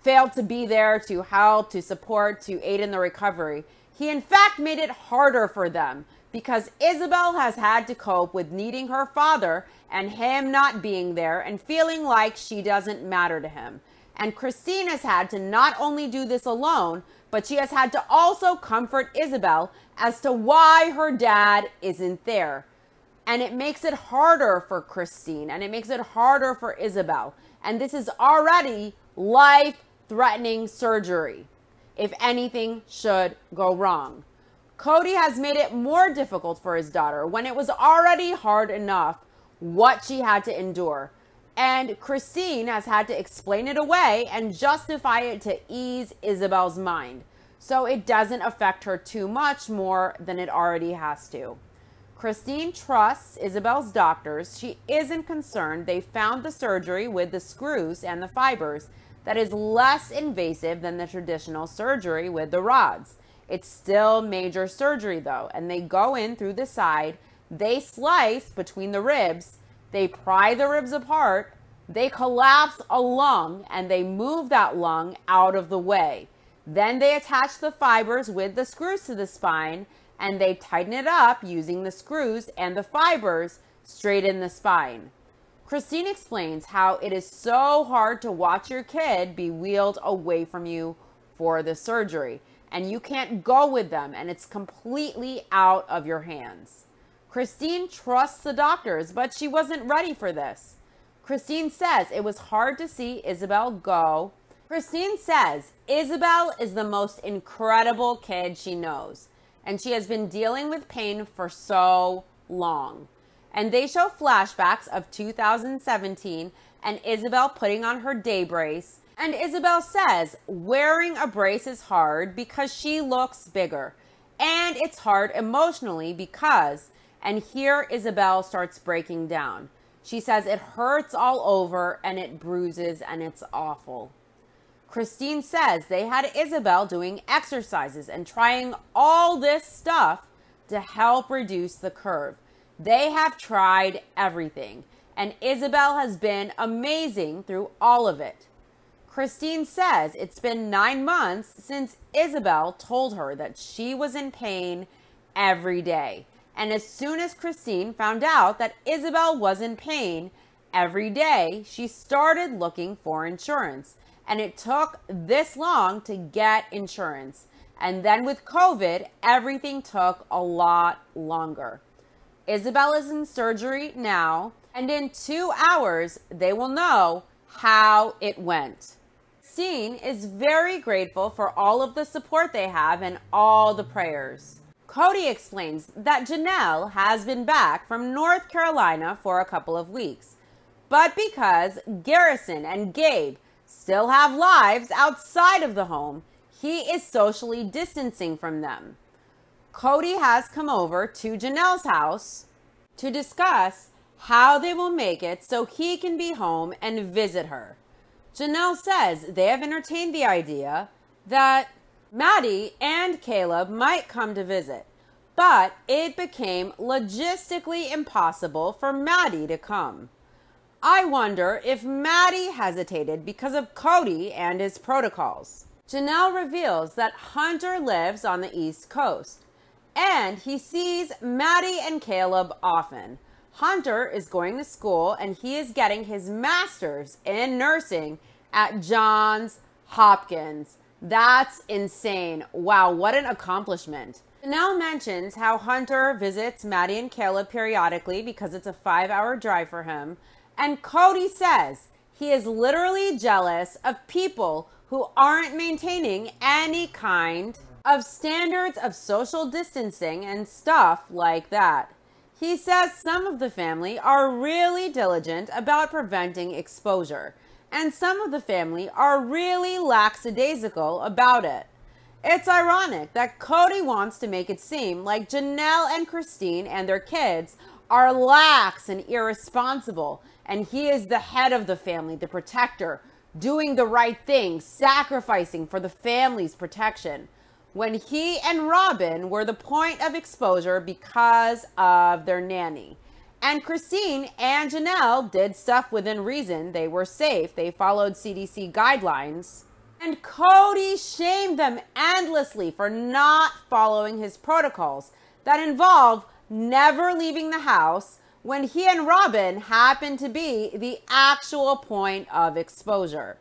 failed to be there to help, to support, to aid in the recovery, he in fact made it harder for them because Isabel has had to cope with needing her father and him not being there and feeling like she doesn't matter to him. And Christine has had to not only do this alone, but she has had to also comfort Isabel as to why her dad isn't there. And it makes it harder for Christine and it makes it harder for Isabel. And this is already life-threatening surgery if anything should go wrong. Cody has made it more difficult for his daughter when it was already hard enough what she had to endure. And Christine has had to explain it away and justify it to ease Isabel's mind, so it doesn't affect her too much more than it already has to. Christine trusts Isabel's doctors. She isn't concerned. They found the surgery with the screws and the fibers that is less invasive than the traditional surgery with the rods. It's still major surgery though, and they go in through the side, they slice between the ribs, they pry the ribs apart, they collapse a lung, and they move that lung out of the way. Then they attach the fibers with the screws to the spine, and they tighten it up using the screws and the fibers straight in the spine. Christine explains how it is so hard to watch your kid be wheeled away from you for the surgery. and you can't go with them, and it's completely out of your hands. Christine trusts the doctors, but she wasn't ready for this. Christine says it was hard to see Isabel go. Christine says Isabel is the most incredible kid she knows, and she has been dealing with pain for so long. And they show flashbacks of 2017 and Isabel putting on her day brace. And Isabel says wearing a brace is hard because she looks bigger. And it's hard emotionally because, and here Isabel starts breaking down. She says it hurts all over and it bruises and it's awful. Christine says they had Isabel doing exercises and trying all this stuff to help reduce the curve. They have tried everything, and Isabel has been amazing through all of it. Christine says it's been 9 months since Isabel told her that she was in pain every day. And as soon as Christine found out that Isabel was in pain every day, she started looking for insurance. And it took this long to get insurance. And then with COVID, everything took a lot longer. Isabel is in surgery now, and in 2 hours, they will know how it went. Christine is very grateful for all of the support they have and all the prayers. Cody explains that Janelle has been back from North Carolina for a couple of weeks, but because Garrison and Gabe still have lives outside of the home, he is socially distancing from them. Cody has come over to Janelle's house to discuss how they will make it so he can be home and visit her. Janelle says they have entertained the idea that Maddie and Caleb might come to visit, but it became logistically impossible for Maddie to come. I wonder if Maddie hesitated because of Cody and his protocols. Janelle reveals that Hunter lives on the East Coast, and he sees Maddie and Caleb often. Hunter is going to school, and he is getting his master's in nursing at Johns Hopkins. That's insane. Wow, what an accomplishment. Janelle mentions how Hunter visits Maddie and Caleb periodically because it's a 5-hour drive for him. And Cody says he is literally jealous of people who aren't maintaining any kind of standards of social distancing and stuff like that. He says some of the family are really diligent about preventing exposure, and some of the family are really lackadaisical about it. It's ironic that Cody wants to make it seem like Janelle and Christine and their kids are lax and irresponsible, and he is the head of the family, the protector, doing the right thing, sacrificing for the family's protection, when he and Robin were the point of exposure because of their nanny. And Christine and Janelle did stuff within reason. They were safe. They followed CDC guidelines. And Cody shamed them endlessly for not following his protocols that involve never leaving the house when he and Robin happened to be the actual point of exposure.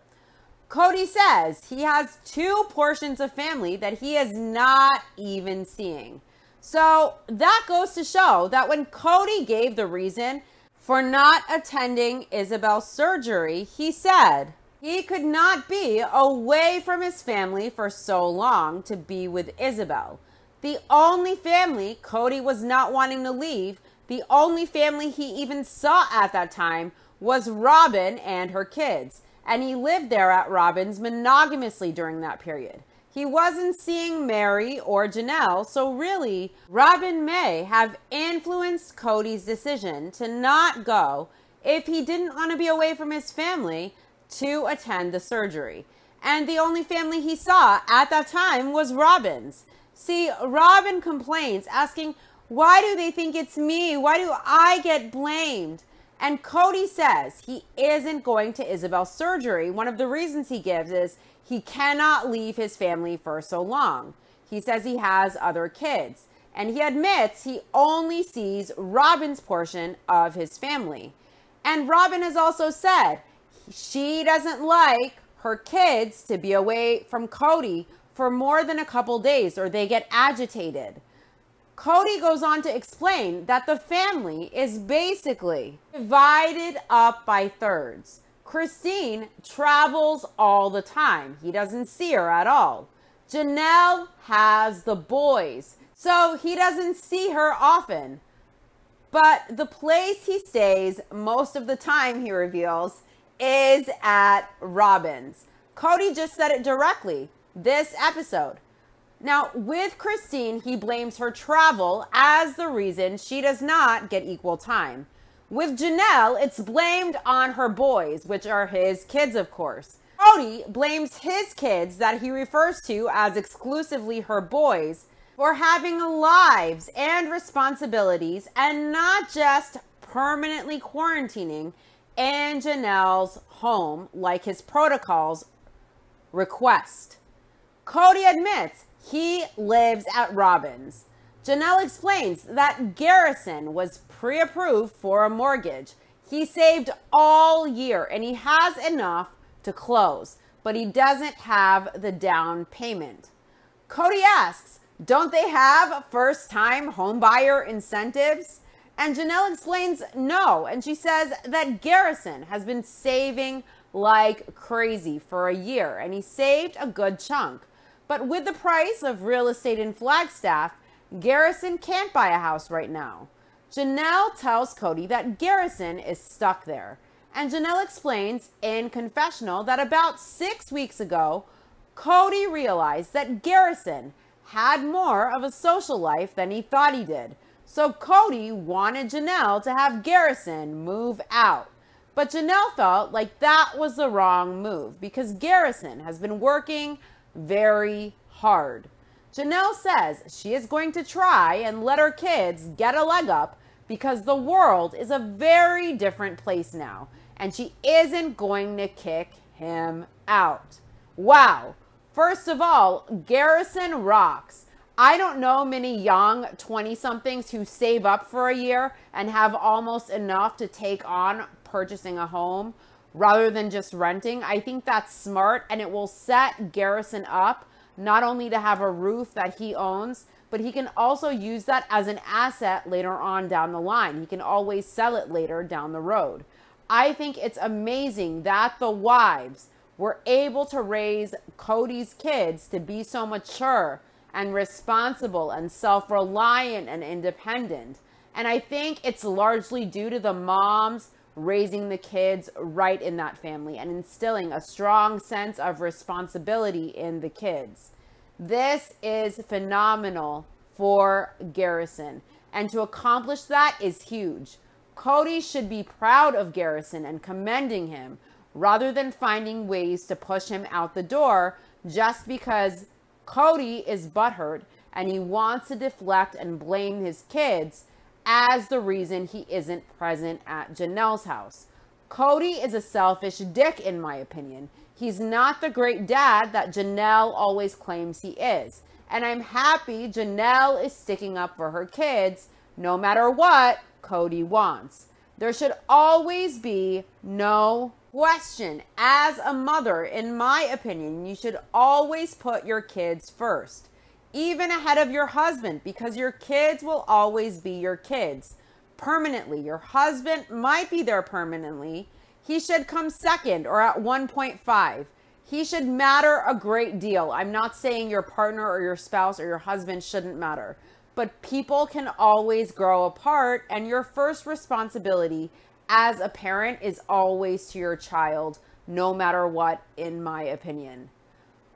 Cody says he has 2 portions of family that he is not even seeing. So that goes to show that when Cody gave the reason for not attending Isabel's surgery, he said he could not be away from his family for so long to be with Isabel. The only family Cody was not wanting to leave, the only family he even saw at that time, was Robin and her kids. And he lived there at Robin's monogamously during that period. He wasn't seeing Mary or Janelle, so really, Robin may have influenced Cody's decision to not go if he didn't want to be away from his family to attend the surgery. And the only family he saw at that time was Robin's. See, Robin complains, asking, why do they think it's me? Why do I get blamed? And Cody says he isn't going to Isabel's surgery. One of the reasons he gives is he cannot leave his family for so long. He says he has other kids. And he admits he only sees Robin's portion of his family. And Robin has also said she doesn't like her kids to be away from Cody for more than a couple days or they get agitated. Cody goes on to explain that the family is basically divided up by thirds. Christine travels all the time. He doesn't see her at all. Janelle has the boys, so he doesn't see her often. But the place he stays most of the time, he reveals, is at Robin's. Cody just said it directly this episode. Now, with Christine, he blames her travel as the reason she does not get equal time. With Janelle, it's blamed on her boys, which are his kids, of course. Cody blames his kids, that he refers to as exclusively her boys, for having lives and responsibilities and not just permanently quarantining in Janelle's home like his protocols request. Cody admits he lives at Robin's. Janelle explains that Garrison was pre-approved for a mortgage. He saved all year and he has enough to close, but he doesn't have the down payment. Cody asks, don't they have first-time homebuyer incentives? And Janelle explains no, and she says that Garrison has been saving like crazy for a year, and he saved a good chunk. But with the price of real estate in Flagstaff, Garrison can't buy a house right now. Janelle tells Cody that Garrison is stuck there. And Janelle explains in confessional that about 6 weeks ago, Cody realized that Garrison had more of a social life than he thought he did. So Cody wanted Janelle to have Garrison move out. But Janelle felt like that was the wrong move because Garrison has been working very hard. Janelle says she is going to try and let her kids get a leg up because the world is a very different place now, and she isn't going to kick him out. Wow. First of all, Garrison rocks. I don't know many young 20-somethings who save up for a year and have almost enough to take on purchasing a home rather than just renting. I think that's smart, and it will set Garrison up not only to have a roof that he owns, but he can also use that as an asset later on down the line. He can always sell it later down the road. I think it's amazing that the wives were able to raise Cody's kids to be so mature and responsible and self-reliant and independent. And I think it's largely due to the moms raising the kids right in that family and instilling a strong sense of responsibility in the kids. This is phenomenal for Garrison, and to accomplish that is huge. Cody should be proud of Garrison and commending him rather than finding ways to push him out the door just because Cody is butthurt and he wants to deflect and blame his kids as the reason he isn't present at Janelle's house. Cody is a selfish dick, in my opinion. He's not the great dad that Janelle always claims he is. And I'm happy Janelle is sticking up for her kids no matter what Cody wants. There should always be no question. As a mother, in my opinion, you should always put your kids first, even ahead of your husband, because your kids will always be your kids permanently. Your husband might be there permanently. He should come second or at 1.5. He should matter a great deal. I'm not saying your partner or your spouse or your husband shouldn't matter, but people can always grow apart, and your first responsibility as a parent is always to your child, no matter what, in my opinion.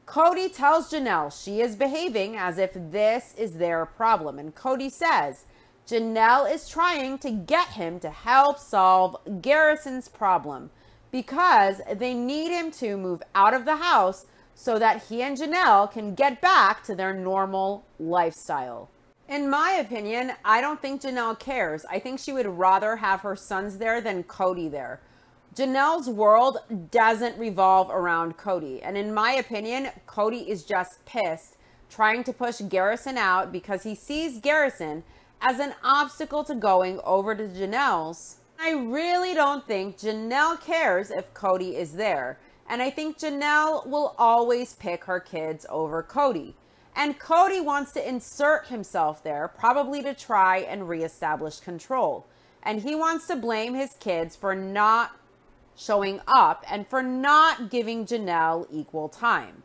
Cody tells Janelle she is behaving as if this is their problem. And Cody says Janelle is trying to get him to help solve Garrison's problem because they need him to move out of the house so that he and Janelle can get back to their normal lifestyle. In my opinion, I don't think Janelle cares. I think she would rather have her sons there than Cody there. Janelle's world doesn't revolve around Cody. And in my opinion, Cody is just pissed, trying to push Garrison out because he sees Garrison as an obstacle to going over to Janelle's. I really don't think Janelle cares if Cody is there. And I think Janelle will always pick her kids over Cody. And Cody wants to insert himself there, probably to try and reestablish control. And he wants to blame his kids for not showing up and for not giving Janelle equal time.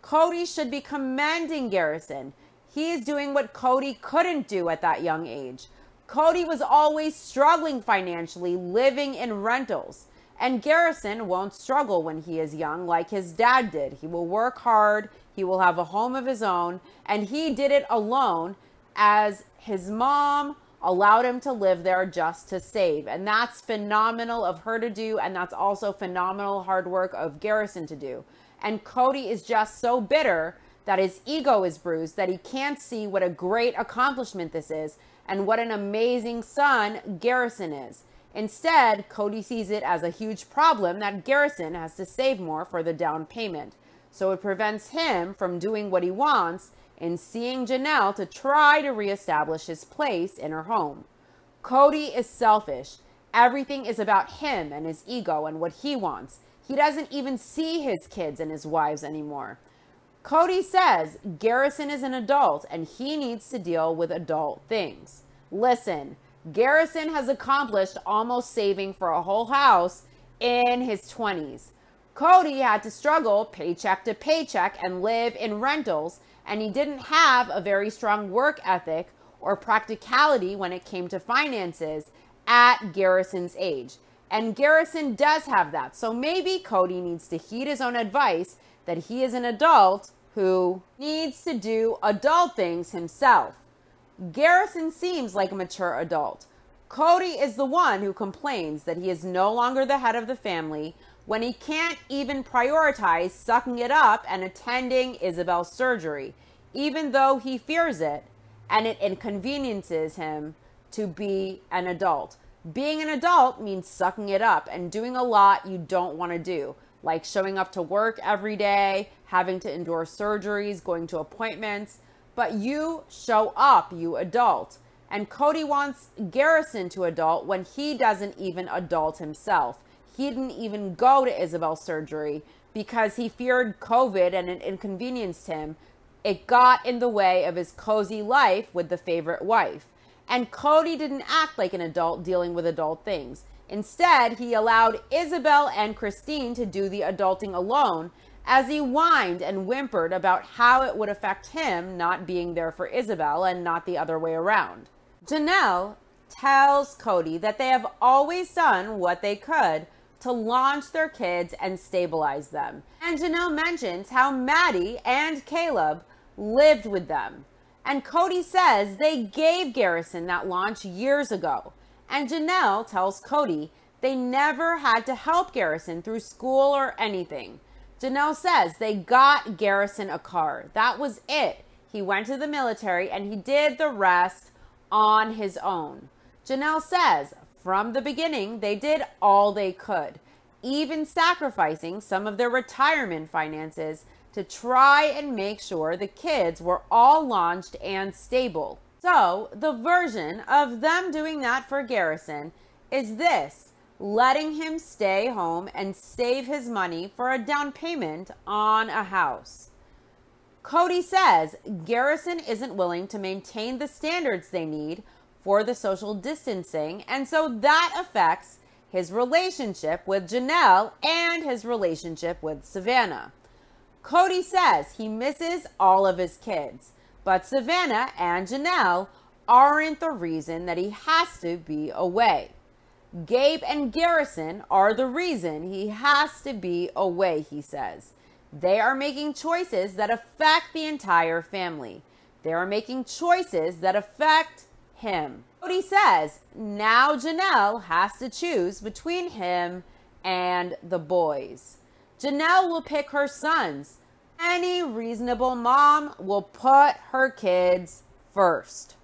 Cody should be commending Garrison. He is doing what Cody couldn't do at that young age. Cody was always struggling financially, living in rentals. And Garrison won't struggle when he is young like his dad did. He will work hard, he will have a home of his own, and he did it alone as his mom allowed him to live there just to save. And that's phenomenal of her to do, and that's also phenomenal hard work of Garrison to do. And Cody is just so bitter that his ego is bruised, that he can't see what a great accomplishment this is and what an amazing son Garrison is. Instead, Cody sees it as a huge problem that Garrison has to save more for the down payment. So it prevents him from doing what he wants and seeing Janelle to try to reestablish his place in her home. Cody is selfish. Everything is about him and his ego and what he wants. He doesn't even see his kids and his wives anymore. Cody says Garrison is an adult and he needs to deal with adult things. Listen, Garrison has accomplished almost saving for a whole house in his 20s. Cody had to struggle paycheck to paycheck and live in rentals, and he didn't have a very strong work ethic or practicality when it came to finances at Garrison's age. And Garrison does have that. So maybe Cody needs to heed his own advice that he is an adult who needs to do adult things himself. Garrison seems like a mature adult. Cody is the one who complains that he is no longer the head of the family when he can't even prioritize sucking it up and attending Isabel's surgery, even though he fears it and it inconveniences him to be an adult. Being an adult means sucking it up and doing a lot you don't want to do, like showing up to work every day, having to endure surgeries, going to appointments. But you show up, you adult. And Cody wants Garrison to adult when he doesn't even adult himself. He didn't even go to Isabel's surgery because he feared COVID and it inconvenienced him. It got in the way of his cozy life with the favorite wife. And Cody didn't act like an adult dealing with adult things. Instead, he allowed Isabel and Christine to do the adulting alone as he whined and whimpered about how it would affect him not being there for Isabel and not the other way around. Janelle tells Cody that they have always done what they could to launch their kids and stabilize them. And Janelle mentions how Maddie and Caleb lived with them. And Cody says they gave Garrison that launch years ago. And Janelle tells Cody they never had to help Garrison through school or anything. Janelle says they got Garrison a car. That was it. He went to the military and he did the rest on his own. Janelle says from the beginning they did all they could, even sacrificing some of their retirement finances to try and make sure the kids were all launched and stable. So the version of them doing that for Garrison is this: letting him stay home and save his money for a down payment on a house. Cody says Garrison isn't willing to maintain the standards they need for the social distancing, and so that affects his relationship with Janelle and his relationship with Savannah. Cody says he misses all of his kids, but Savannah and Janelle aren't the reason that he has to be away. Gabe and Garrison are the reason he has to be away, he says. They are making choices that affect the entire family. They are making choices that affect him. Cody says now Janelle has to choose between him and the boys. Janelle will pick her sons. Any reasonable mom will put her kids first.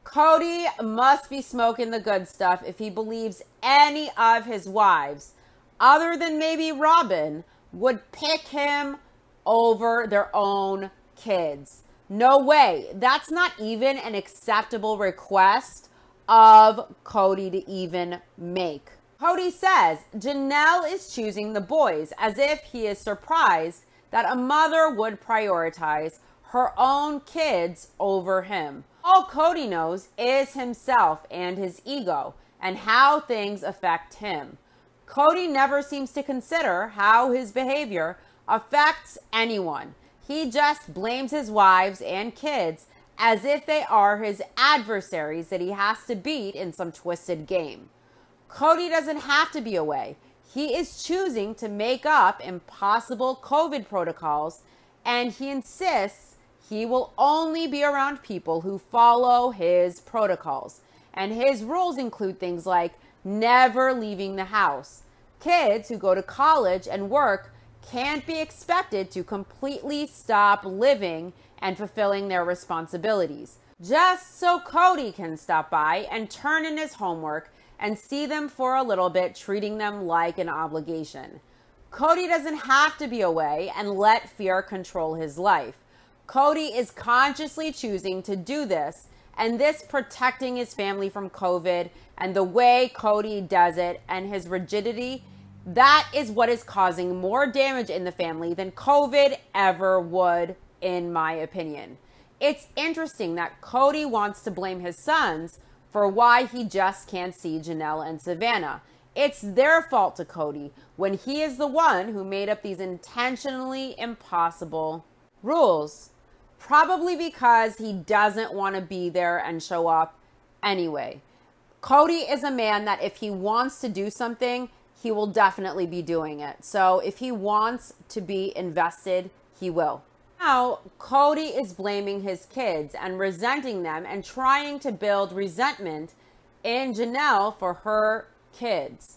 Cody must be smoking the good stuff if he believes any of his wives, other than maybe Robin, would pick him over their own kids. No way. That's not even an acceptable request of Cody to even make. Cody says Janelle is choosing the boys as if he is surprised that a mother would prioritize her own kids over him. All Cody knows is himself and his ego and how things affect him. Cody never seems to consider how his behavior affects anyone. He just blames his wives and kids as if they are his adversaries that he has to beat in some twisted game. Cody doesn't have to be away. He is choosing to make up impossible COVID protocols, and he insists he will only be around people who follow his protocols. And his rules include things like never leaving the house. Kids who go to college and work can't be expected to completely stop living and fulfilling their responsibilities, just so Cody can stop by and turn in his homework and see them for a little bit, treating them like an obligation. Cody doesn't have to be away and let fear control his life. Cody is consciously choosing to do this, and this protecting his family from COVID and the way Cody does it and his rigidity, that is what is causing more damage in the family than COVID ever would, in my opinion. It's interesting that Cody wants to blame his sons for why he just can't see Janelle and Savannah. It's their fault to Cody when he is the one who made up these intentionally impossible rules. Probably because he doesn't want to be there and show up anyway. Cody is a man that if he wants to do something, he will definitely be doing it. So if he wants to be invested, he will. Now, Cody is blaming his kids and resenting them and trying to build resentment in Janelle for her kids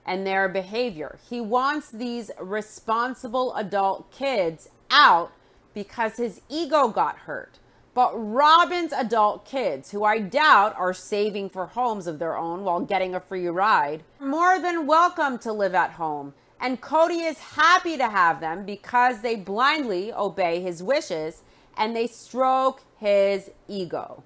and their behavior. He wants these responsible adult kids out because his ego got hurt. But Robin's adult kids, who I doubt are saving for homes of their own while getting a free ride, are more than welcome to live at home. And Cody is happy to have them because they blindly obey his wishes and they stroke his ego.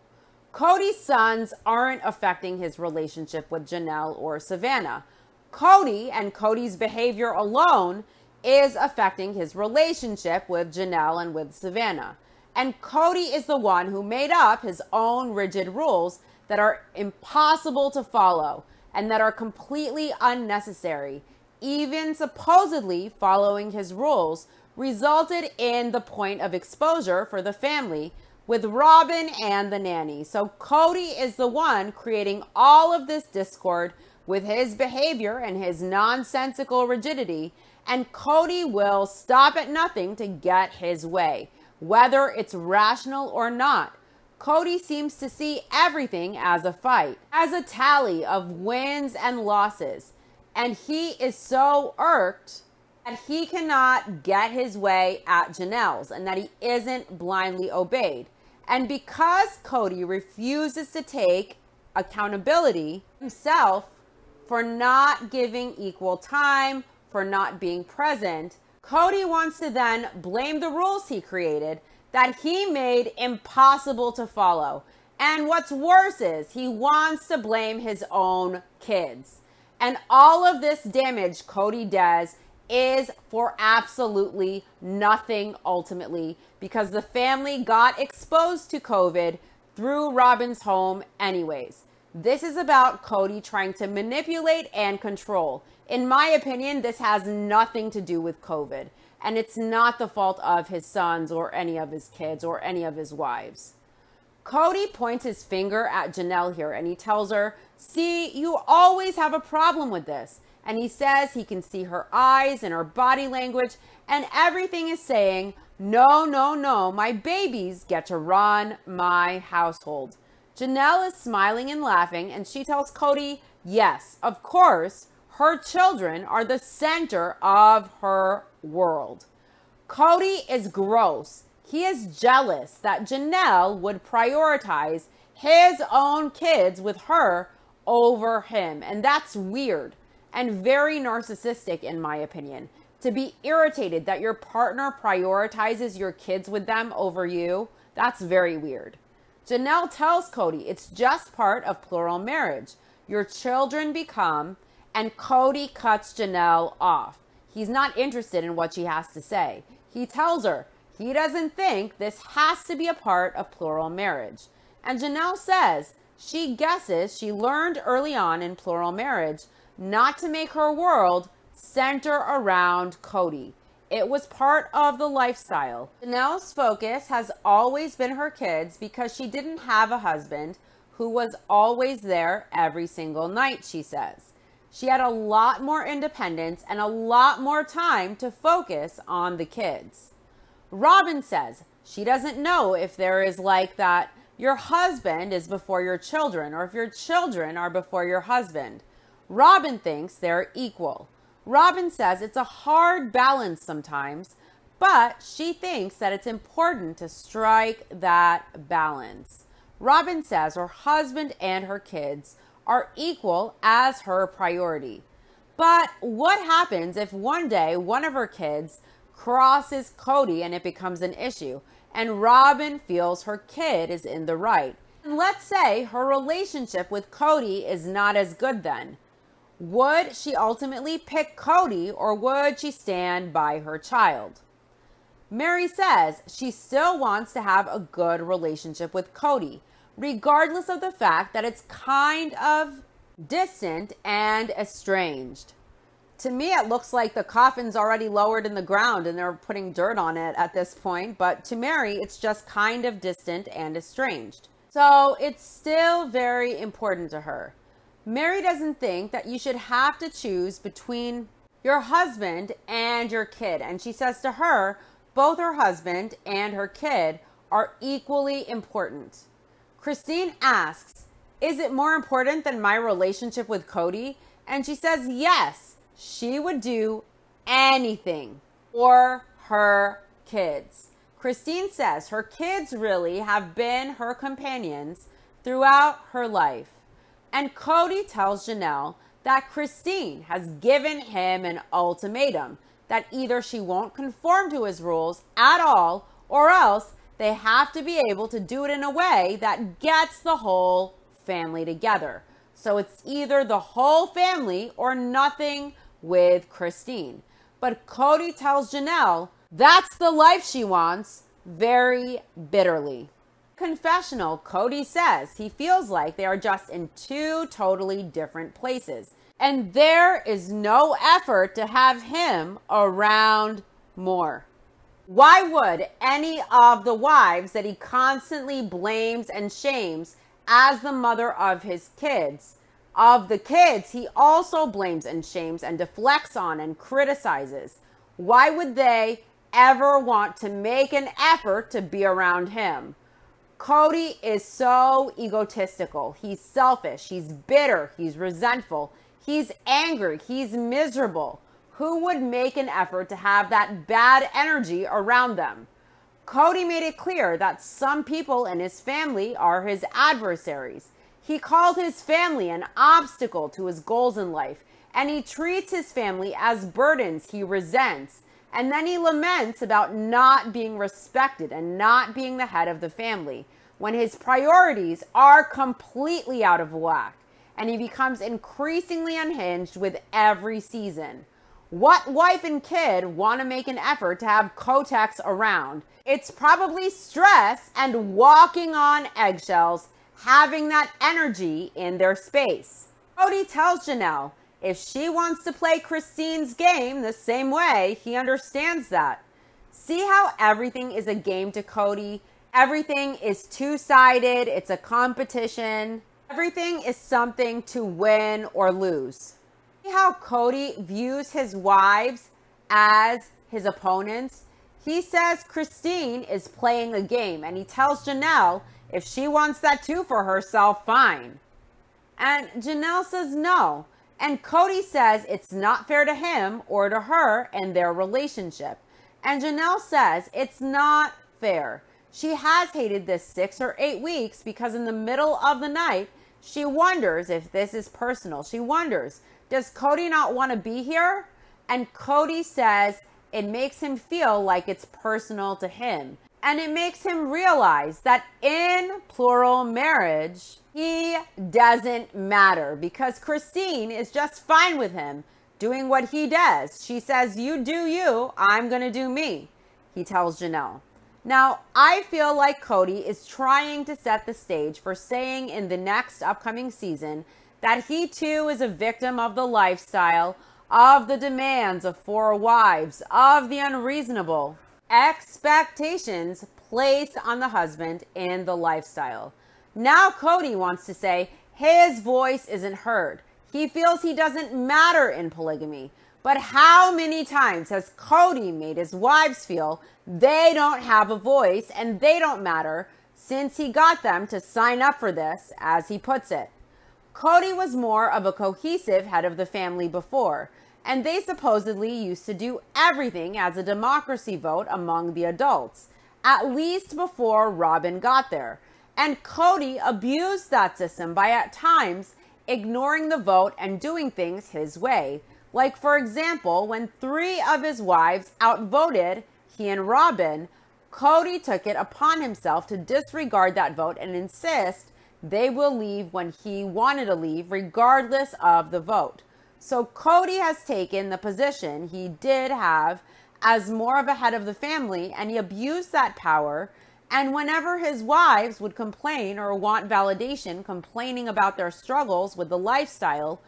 Cody's sons aren't affecting his relationship with Janelle or Savannah. Cody and Cody's behavior alone is affecting his relationship with Janelle and with Savannah. And Cody is the one who made up his own rigid rules that are impossible to follow and that are completely unnecessary. Even supposedly following his rules resulted in the point of exposure for the family with Robin and the nanny. So Cody is the one creating all of this discord with his behavior and his nonsensical rigidity, and Cody will stop at nothing to get his way, whether it's rational or not. Cody seems to see everything as a fight, as a tally of wins and losses. And he is so irked that he cannot get his way at Janelle's and that he isn't blindly obeyed. And because Cody refuses to take accountability himself for not giving equal time, for not being present, Cody wants to then blame the rules he created that he made impossible to follow. And what's worse is he wants to blame his own kids. And all of this damage Cody does is for absolutely nothing ultimately, because the family got exposed to COVID through Robin's home anyways. This is about Cody trying to manipulate and control. In my opinion, this has nothing to do with COVID, and it's not the fault of his sons or any of his kids or any of his wives. Cody points his finger at Janelle here and he tells her, "See, you always have a problem with this." And he says he can see her eyes and her body language, and everything is saying, "No, no, no, my babies get to run my household." Janelle is smiling and laughing, and she tells Cody, yes, of course, her children are the center of her world. Cody is gross. He is jealous that Janelle would prioritize his own kids with her over him. And that's weird and very narcissistic, in my opinion. To be irritated that your partner prioritizes your kids with them over you, that's very weird. Janelle tells Cody it's just part of plural marriage. Your children become And Cody cuts Janelle off. He's not interested in what she has to say. He tells her he doesn't think this has to be a part of plural marriage. And Janelle says she guesses she learned early on in plural marriage not to make her world center around Cody. It was part of the lifestyle. Janelle's focus has always been her kids because she didn't have a husband who was always there every single night, she says. She had a lot more independence and a lot more time to focus on the kids. Robin says she doesn't know if there is like that your husband is before your children or if your children are before your husband. Robin thinks they're equal. Robin says it's a hard balance sometimes, but she thinks that it's important to strike that balance. Robin says her husband and her kids are equal as her priority. But what happens if one day one of her kids crosses Cody and it becomes an issue, and Robin feels her kid is in the right? And let's say her relationship with Cody is not as good then. Would she ultimately pick Cody or would she stand by her child? Mary says she still wants to have a good relationship with Cody, regardless of the fact that it's kind of distant and estranged. To me, it looks like the coffin's already lowered in the ground and they're putting dirt on it at this point. But to Mary, it's just kind of distant and estranged. So it's still very important to her. Mary doesn't think that you should have to choose between your husband and your kid. And she says to her, both her husband and her kid are equally important. Christine asks, is it more important than my relationship with Cody? And she says, yes, she would do anything for her kids. Christine says her kids really have been her companions throughout her life. And Cody tells Janelle that Christine has given him an ultimatum that either she won't conform to his rules at all or else they have to be able to do it in a way that gets the whole family together. So it's either the whole family or nothing with Christine. But Cody tells Janelle that's the life she wants very bitterly. Confessional, Cody says he feels like they are just in two totally different places. And there is no effort to have him around more. Why would any of the wives that he constantly blames and shames as the mother of his kids, of the kids he also blames and shames and deflects on and criticizes, why would they ever want to make an effort to be around him? Cody is so egotistical. He's selfish. He's bitter. He's resentful. He's angry. He's miserable. Who would make an effort to have that bad energy around them? Cody made it clear that some people in his family are his adversaries. He called his family an obstacle to his goals in life, and he treats his family as burdens he resents. And then he laments about not being respected and not being the head of the family when his priorities are completely out of whack. And he becomes increasingly unhinged with every season. What wife and kid want to make an effort to have Kotex around? It's probably stress and walking on eggshells, having that energy in their space. Cody tells Janelle if she wants to play Christine's game the same way, he understands that. See how everything is a game to Cody? Everything is two-sided. It's a competition. Everything is something to win or lose. See how Cody views his wives as his opponents? He says Christine is playing a game, and he tells Janelle if she wants that too for herself, fine. And Janelle says no. And Cody says it's not fair to him or to her and their relationship. And Janelle says it's not fair. She has hated this 6 or 8 weeks because in the middle of the night, she wonders if this is personal. She wonders, does Cody not want to be here? And Cody says it makes him feel like it's personal to him. And it makes him realize that in plural marriage, he doesn't matter because Christine is just fine with him doing what he does. She says, you do you, I'm going to do me, he tells Janelle. Now, I feel like Cody is trying to set the stage for saying in the next upcoming season that he too is a victim of the lifestyle, of the demands of 4 wives, of the unreasonable expectations placed on the husband in the lifestyle. Now Cody wants to say his voice isn't heard. He feels he doesn't matter in polygamy. But how many times has Cody made his wives feel they don't have a voice and they don't matter since he got them to sign up for this, as he puts it? Cody was more of a cohesive head of the family before, and they supposedly used to do everything as a democracy vote among the adults, at least before Robin got there. And Cody abused that system by at times ignoring the vote and doing things his way. Like, for example, when 3 of his wives outvoted he and Robin, Cody took it upon himself to disregard that vote and insist they will leave when he wanted to leave, regardless of the vote. So Cody has taken the position he did have as more of a head of the family, and he abused that power. And whenever his wives would complain or want validation, complaining about their struggles with the lifestyle,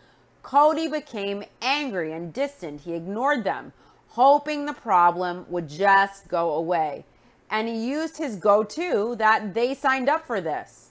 Cody became angry and distant. He ignored them, hoping the problem would just go away. And he used his go-to that they signed up for this.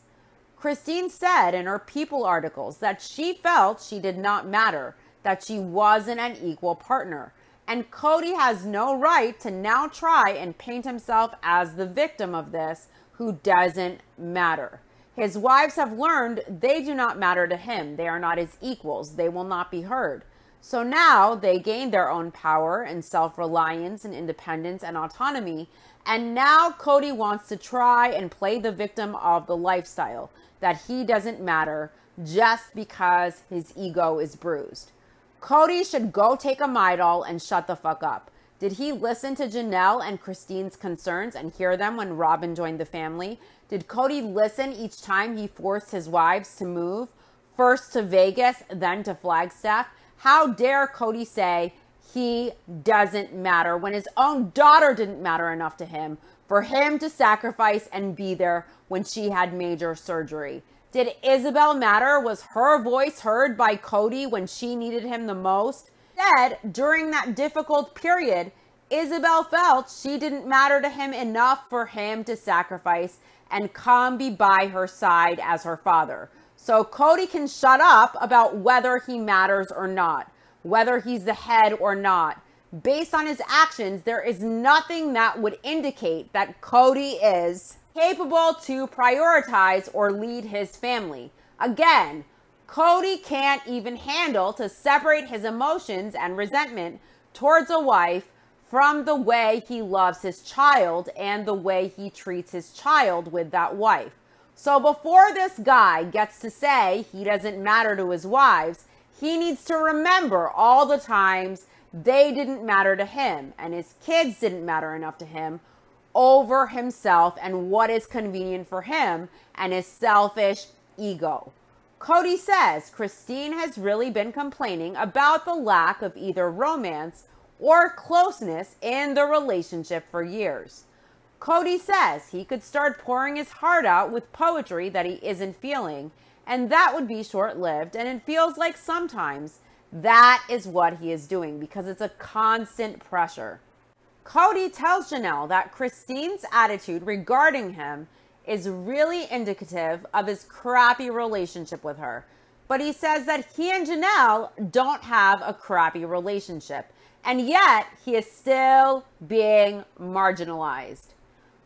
Christine said in her People articles that she felt she did not matter, that she wasn't an equal partner. And Cody has no right to now try and paint himself as the victim of this, who doesn't matter. His wives have learned they do not matter to him. They are not his equals. They will not be heard. So now they gain their own power and self-reliance and independence and autonomy. And now Cody wants to try and play the victim of the lifestyle, that he doesn't matter just because his ego is bruised. Cody should go take a Midol and shut the fuck up. Did he listen to Janelle and Christine's concerns and hear them when Robin joined the family? Did Cody listen each time he forced his wives to move, first to Vegas, then to Flagstaff? How dare Cody say he doesn't matter when his own daughter didn't matter enough to him for him to sacrifice and be there when she had major surgery? Did Isabel matter? Was her voice heard by Cody when she needed him the most? Instead, during that difficult period, Isabel felt she didn't matter to him enough for him to sacrifice and come be by her side as her father. So Cody can shut up about whether he matters or not, whether he's the head or not. Based on his actions, there is nothing that would indicate that Cody is capable to prioritize or lead his family. Again, Cody can't even handle to separate his emotions and resentment towards a wife from the way he loves his child and the way he treats his child with that wife. So before this guy gets to say he doesn't matter to his wives, he needs to remember all the times they didn't matter to him and his kids didn't matter enough to him over himself and what is convenient for him and his selfish ego. Cody says Christine has really been complaining about the lack of either romance or closeness in the relationship for years. Cody says he could start pouring his heart out with poetry that he isn't feeling, and that would be short-lived, and it feels like sometimes that is what he is doing because it's a constant pressure. Cody tells Janelle that Christine's attitude regarding him is really indicative of his crappy relationship with her. But he says that he and Janelle don't have a crappy relationship, and yet he is still being marginalized.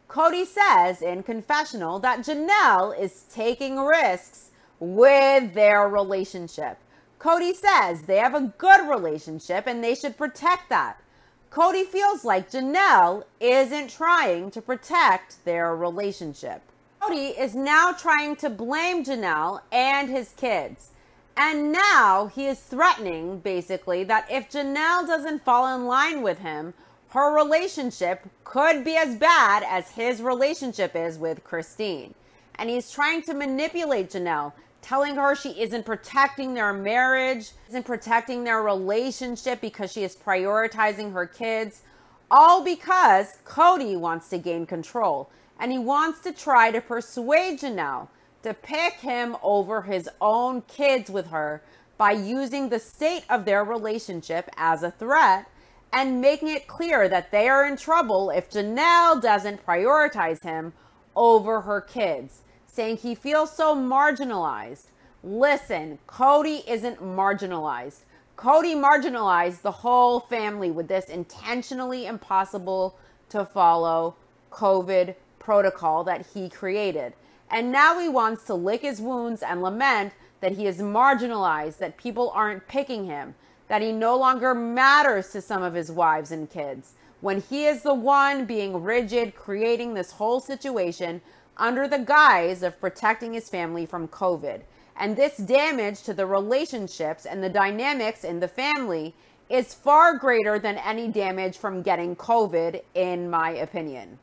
Cody says in confessional that Janelle is taking risks with their relationship. Cody says they have a good relationship and they should protect that. Cody feels like Janelle isn't trying to protect their relationship. Cody is now trying to blame Janelle and his kids. And now he is threatening, basically, that if Janelle doesn't fall in line with him her relationship could be as bad as his relationship is with Christine. And he's trying to manipulate Janelle, telling her she isn't protecting their marriage, isn't protecting their relationship because she is prioritizing her kids, all because Cody wants to gain control. And he wants to try to persuade Janelle to pick him over his own kids with her by using the state of their relationship as a threat and making it clear that they are in trouble if Janelle doesn't prioritize him over her kids, saying he feels so marginalized. Listen, Cody isn't marginalized. Cody marginalized the whole family with this intentionally impossible to follow COVID protocol that he created. And now he wants to lick his wounds and lament that he is marginalized, that people aren't picking him, that he no longer matters to some of his wives and kids, when he is the one being rigid, creating this whole situation under the guise of protecting his family from COVID. And this damage to the relationships and the dynamics in the family is far greater than any damage from getting COVID, in my opinion.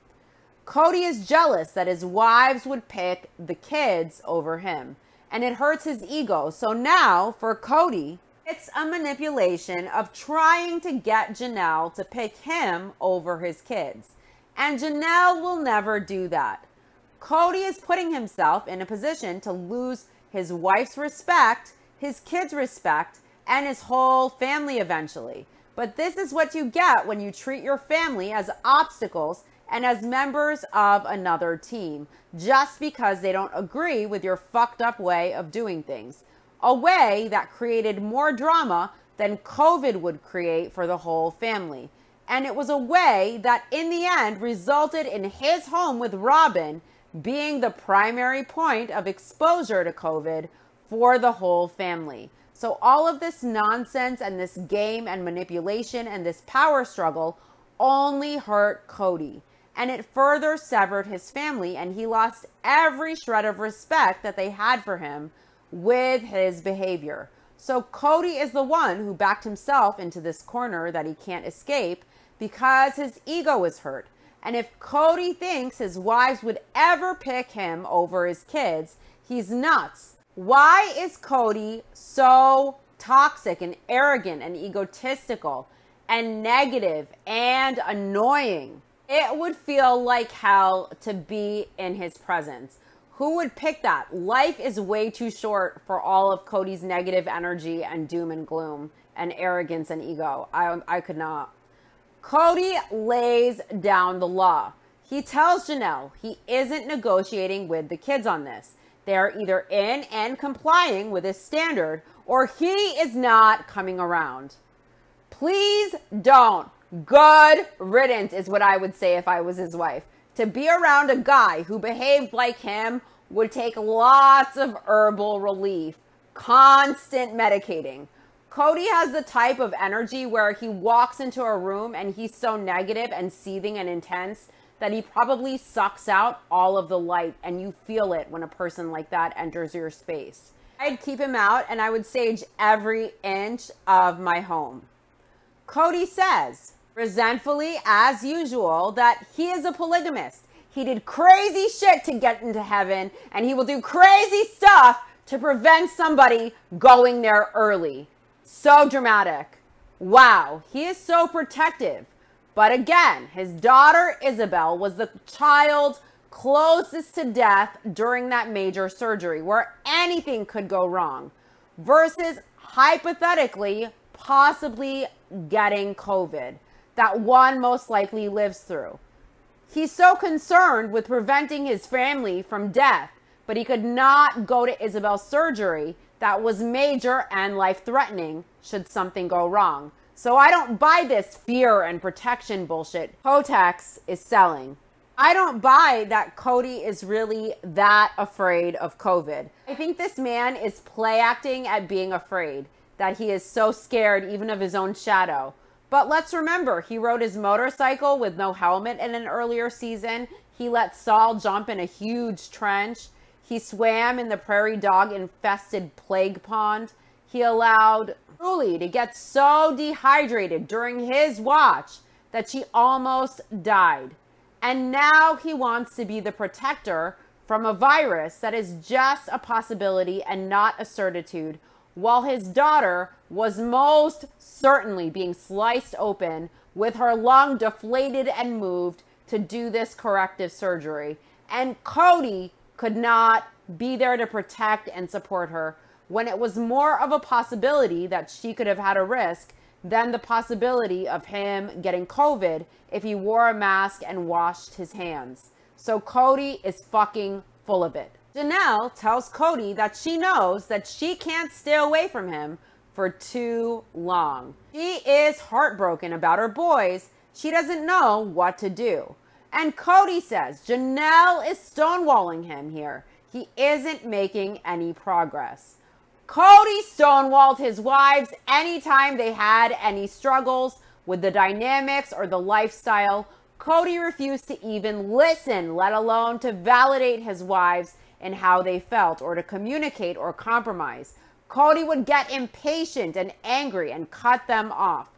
Cody is jealous that his wives would pick the kids over him, and it hurts his ego. So now, for Cody, it's a manipulation of trying to get Janelle to pick him over his kids. And Janelle will never do that. Cody is putting himself in a position to lose his wife's respect, his kids' respect, and his whole family eventually. But this is what you get when you treat your family as obstacles and as members of another team, just because they don't agree with your fucked up way of doing things. A way that created more drama than COVID would create for the whole family. And it was a way that in the end resulted in his home with Robin being the primary point of exposure to COVID for the whole family. So all of this nonsense and this game and manipulation and this power struggle only hurt Cody. And it further severed his family, and he lost every shred of respect that they had for him with his behavior. So Cody is the one who backed himself into this corner that he can't escape because his ego is hurt. And if Cody thinks his wives would ever pick him over his kids, he's nuts. Why is Cody so toxic and arrogant and egotistical and negative and annoying? It would feel like hell to be in his presence. Who would pick that? Life is way too short for all of Cody's negative energy and doom and gloom and arrogance and ego. I could not. Cody lays down the law. He tells Janelle he isn't negotiating with the kids on this. They're either in and complying with his standard, or he is not coming around. Please don't. Good riddance is what I would say if I was his wife. To be around a guy who behaved like him would take lots of herbal relief, constant medicating. Cody has the type of energy where he walks into a room and he's so negative and seething and intense that he probably sucks out all of the light, and you feel it when a person like that enters your space. I'd keep him out and I would sage every inch of my home. Cody says, resentfully as usual, that he is a polygamist. He did crazy shit to get into heaven, and he will do crazy stuff to prevent somebody going there early. So dramatic. Wow, he is so protective. But again, his daughter Isabel was the child closest to death during that major surgery where anything could go wrong, versus hypothetically possibly getting COVID that one most likely lives through. He's so concerned with preventing his family from death, but he could not go to Isabel's surgery that was major and life-threatening should something go wrong. So I don't buy this fear and protection bullshit Kotex is selling. I don't buy that Cody is really that afraid of COVID. I think this man is play acting at being afraid, that he is so scared even of his own shadow. But let's remember, he rode his motorcycle with no helmet in an earlier season. He let Saul jump in a huge trench. He swam in the prairie dog infested plague pond. He allowed Truly to get so dehydrated during his watch that she almost died. And now he wants to be the protector from a virus that is just a possibility and not a certitude, while his daughter was most certainly being sliced open with her lung deflated and moved to do this corrective surgery. And Cody could not be there to protect and support her when it was more of a possibility that she could have had a risk than the possibility of him getting COVID if he wore a mask and washed his hands. So Cody is fucking full of it. Janelle tells Cody that she knows that she can't stay away from him for too long. She is heartbroken about her boys. She doesn't know what to do. And Cody says Janelle is stonewalling him here. He isn't making any progress. Cody stonewalled his wives anytime they had any struggles with the dynamics or the lifestyle. Cody refused to even listen, let alone to validate his wives and how they felt or to communicate or compromise. Cody would get impatient and angry and cut them off.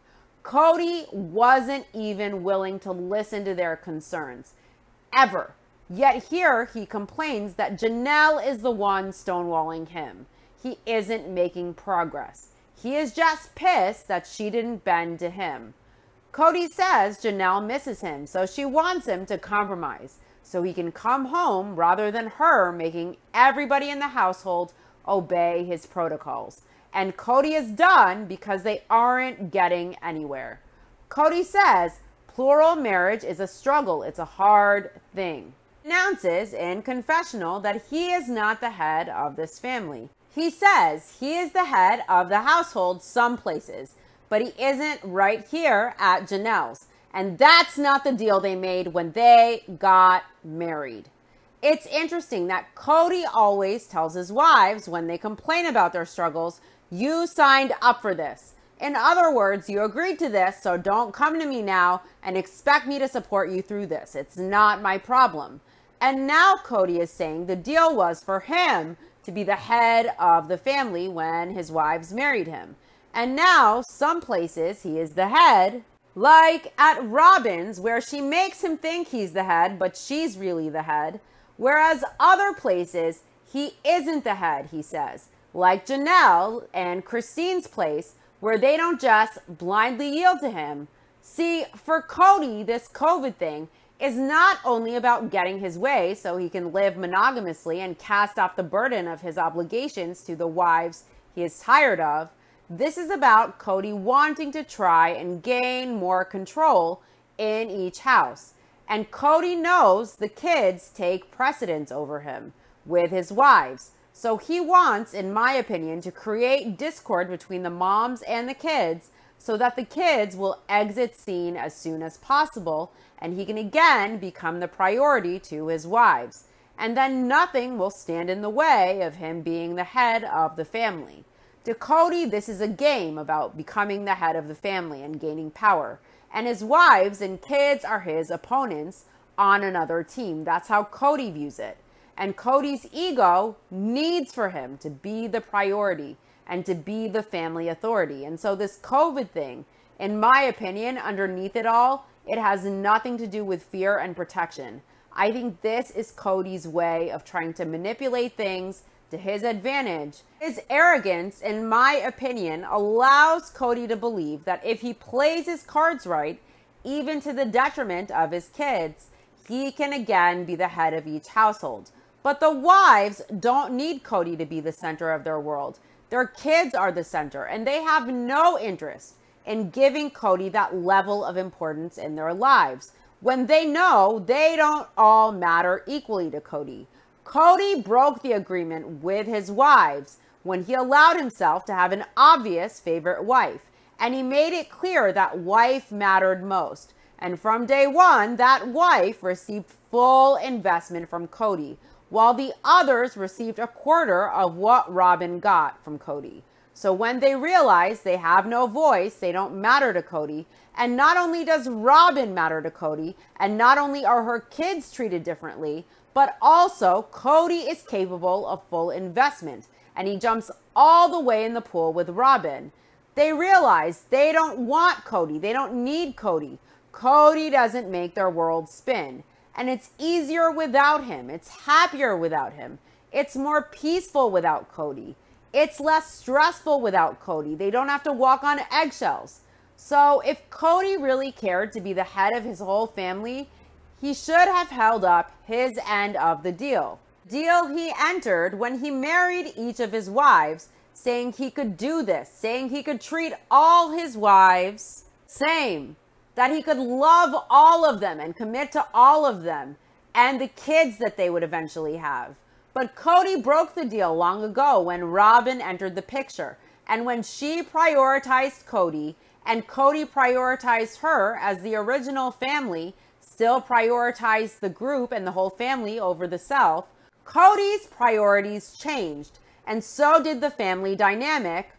Cody wasn't even willing to listen to their concerns, ever. Yet here he complains that Janelle is the one stonewalling him. He isn't making progress. He is just pissed that she didn't bend to him. Cody says Janelle misses him, so she wants him to compromise so he can come home rather than her making everybody in the household obey his protocols. And Cody is done because they aren't getting anywhere. Cody says plural marriage is a struggle. It's a hard thing. He announces in confessional that he is not the head of this family. He says he is the head of the household some places, but he isn't right here at Janelle's. And that's not the deal they made when they got married. It's interesting that Cody always tells his wives when they complain about their struggles, you signed up for this. In other words, you agreed to this, so don't come to me now and expect me to support you through this. It's not my problem. And now Cody is saying the deal was for him to be the head of the family when his wives married him. And now some places he is the head, like at Robin's, where she makes him think he's the head, but she's really the head. Whereas other places, he isn't the head, he says, like Janelle and Christine's place, where they don't just blindly yield to him. See, for Cody, this COVID thing is not only about getting his way so he can live monogamously and cast off the burden of his obligations to the wives he is tired of. This is about Cody wanting to try and gain more control in each house. And Cody knows the kids take precedence over him with his wives. So he wants, in my opinion, to create discord between the moms and the kids so that the kids will exit scene as soon as possible and he can again become the priority to his wives. And then nothing will stand in the way of him being the head of the family. To Cody, this is a game about becoming the head of the family and gaining power. And his wives and kids are his opponents on another team. That's how Cody views it. And Cody's ego needs for him to be the priority and to be the family authority. And so this COVID thing, in my opinion, underneath it all, it has nothing to do with fear and protection. I think this is Cody's way of trying to manipulate things to his advantage. His arrogance, in my opinion, allows Cody to believe that if he plays his cards right, even to the detriment of his kids, he can again be the head of each household. But the wives don't need Cody to be the center of their world. Their kids are the center, and they have no interest in giving Cody that level of importance in their lives when they know they don't all matter equally to Cody. Cody broke the agreement with his wives when he allowed himself to have an obvious favorite wife, and he made it clear that wife mattered most. And from day one, that wife received full investment from Cody, while the others received a quarter of what Robin got from Cody. So when they realize they have no voice, they don't matter to Cody, and not only does Robin matter to Cody, and not only are her kids treated differently, but also Cody is capable of full investment, and he jumps all the way in the pool with Robin. They realize they don't want Cody. They don't need Cody. Cody doesn't make their world spin. And it's easier without him. It's happier without him. It's more peaceful without Cody. It's less stressful without Cody. They don't have to walk on eggshells. So if Cody really cared to be the head of his whole family, he should have held up his end of the deal. Deal he entered when he married each of his wives, saying he could do this, saying he could treat all his wives same, that he could love all of them and commit to all of them and the kids that they would eventually have. But Cody broke the deal long ago when Robin entered the picture, and when she prioritized Cody and Cody prioritized her as the original family, still prioritized the group and the whole family over the self, Cody's priorities changed, and so did the family dynamic,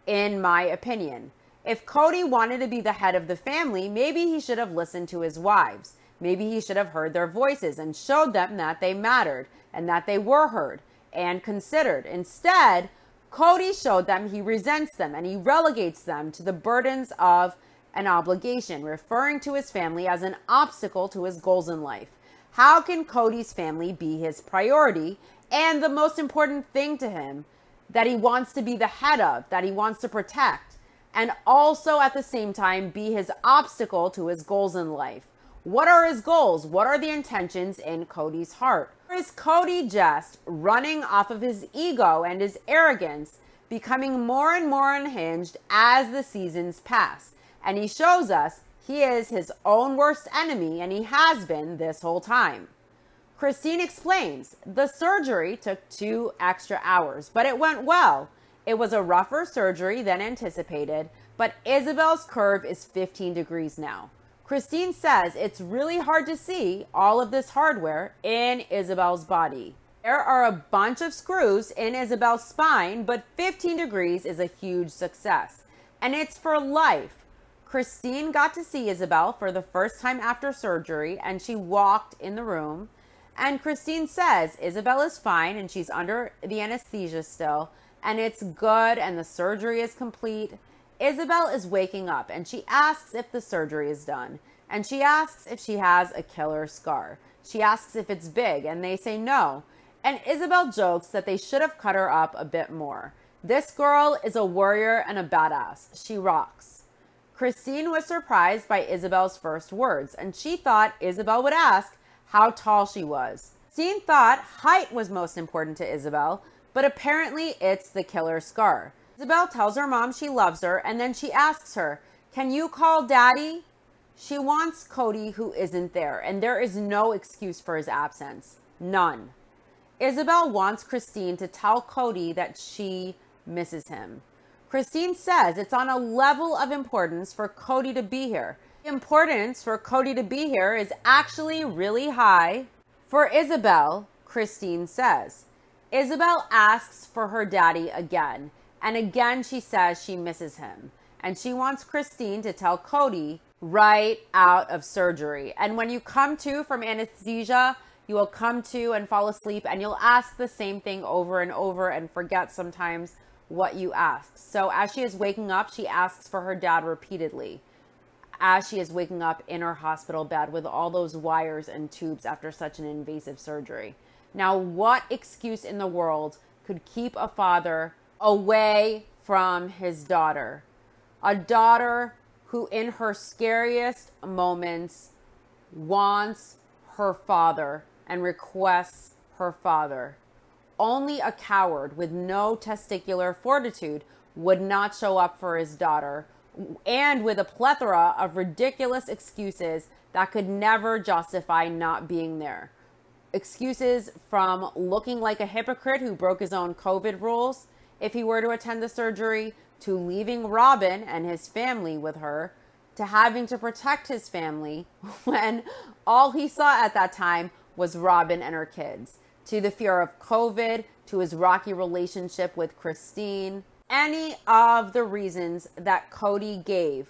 in my opinion. If Cody wanted to be the head of the family, maybe he should have listened to his wives. Maybe he should have heard their voices and showed them that they mattered and that they were heard and considered. Instead, Cody showed them he resents them and he relegates them to the burdens of an obligation, referring to his family as an obstacle to his goals in life. How can Cody's family be his priority and the most important thing to him that he wants to be the head of, that he wants to protect, and also at the same time be his obstacle to his goals in life? What are his goals? What are the intentions in Cody's heart? Or is Cody just running off of his ego and his arrogance, becoming more and more unhinged as the seasons pass? And he shows us he is his own worst enemy, and he has been this whole time. Christine explains, the surgery took 2 extra hours, but it went well. It was a rougher surgery than anticipated, but Isabel's curve is 15 degrees now. Christine says it's really hard to see all of this hardware in Isabel's body. There are a bunch of screws in Isabel's spine, but 15 degrees is a huge success, and it's for life. Christine got to see Isabel for the first time after surgery, and she walked in the room. And Christine says Isabel is fine and she's under the anesthesia still, and it's good and the surgery is complete. Isabel is waking up and she asks if the surgery is done. And she asks if she has a killer scar. She asks if it's big and they say no. And Isabel jokes that they should have cut her up a bit more. This girl is a warrior and a badass. She rocks. Christine was surprised by Isabel's first words, and she thought Isabel would ask how tall she was. Christine thought height was most important to Isabel, but apparently it's the killer scar. Isabel tells her mom she loves her, and then she asks her, "Can you call Daddy?" She wants Cody, who isn't there, and there is no excuse for his absence. None. Isabel wants Christine to tell Cody that she misses him. Christine says it's on a level of importance for Cody to be here. The importance for Cody to be here is actually really high for Isabel, Christine says. Isabel asks for her daddy again, and again she says she misses him. And she wants Christine to tell Cody right out of surgery. And when you come to from anesthesia, you will come to and fall asleep, and you'll ask the same thing over and over and forget sometimes what you asked. So as she is waking up, she asks for her dad repeatedly. As she is waking up in her hospital bed with all those wires and tubes after such an invasive surgery. Now, what excuse in the world could keep a father away from his daughter? A daughter who in her scariest moments wants her father and requests her father. Only a coward with no testicular fortitude would not show up for his daughter, and with a plethora of ridiculous excuses that could never justify not being there. Excuses from looking like a hypocrite who broke his own COVID rules if he were to attend the surgery, to leaving Robin and his family with her, to having to protect his family when all he saw at that time was Robin and her kids, to the fear of COVID, to his rocky relationship with Christine. Any of the reasons that Cody gave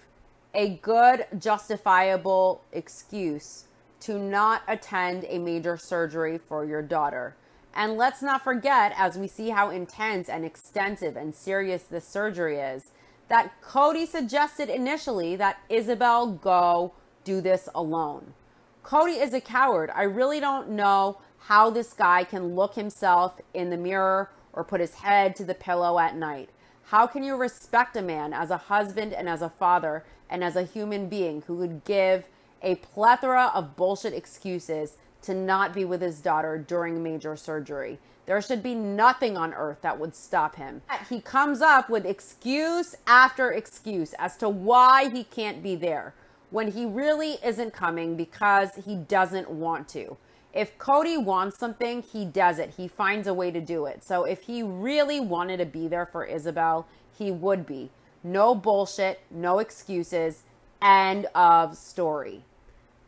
a good justifiable excuse to not attend a major surgery for your daughter. And let's not forget, as we see how intense and extensive and serious this surgery is, that Cody suggested initially that Isabel go do this alone. Cody is a coward. I really don't know how this guy can look himself in the mirror or put his head to the pillow at night. How can you respect a man as a husband and as a father and as a human being who would give a plethora of bullshit excuses to not be with his daughter during major surgery? There should be nothing on earth that would stop him. He comes up with excuse after excuse as to why he can't be there when he really isn't coming because he doesn't want to. If Cody wants something, he does it. He finds a way to do it. So if he really wanted to be there for Isabel, he would be. No bullshit, no excuses, end of story.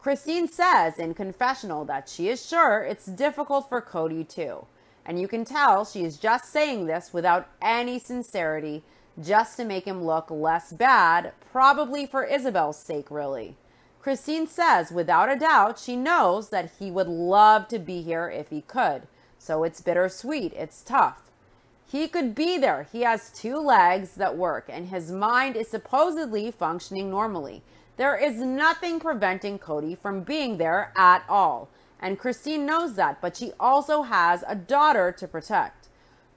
Christine says in confessional that she is sure it's difficult for Cody too. And you can tell she is just saying this without any sincerity, just to make him look less bad, probably for Isabel's sake, really. Christine says, without a doubt, she knows that he would love to be here if he could. So it's bittersweet. It's tough. He could be there. He has 2 legs that work, and his mind is supposedly functioning normally. There is nothing preventing Cody from being there at all. And Christine knows that, but she also has a daughter to protect.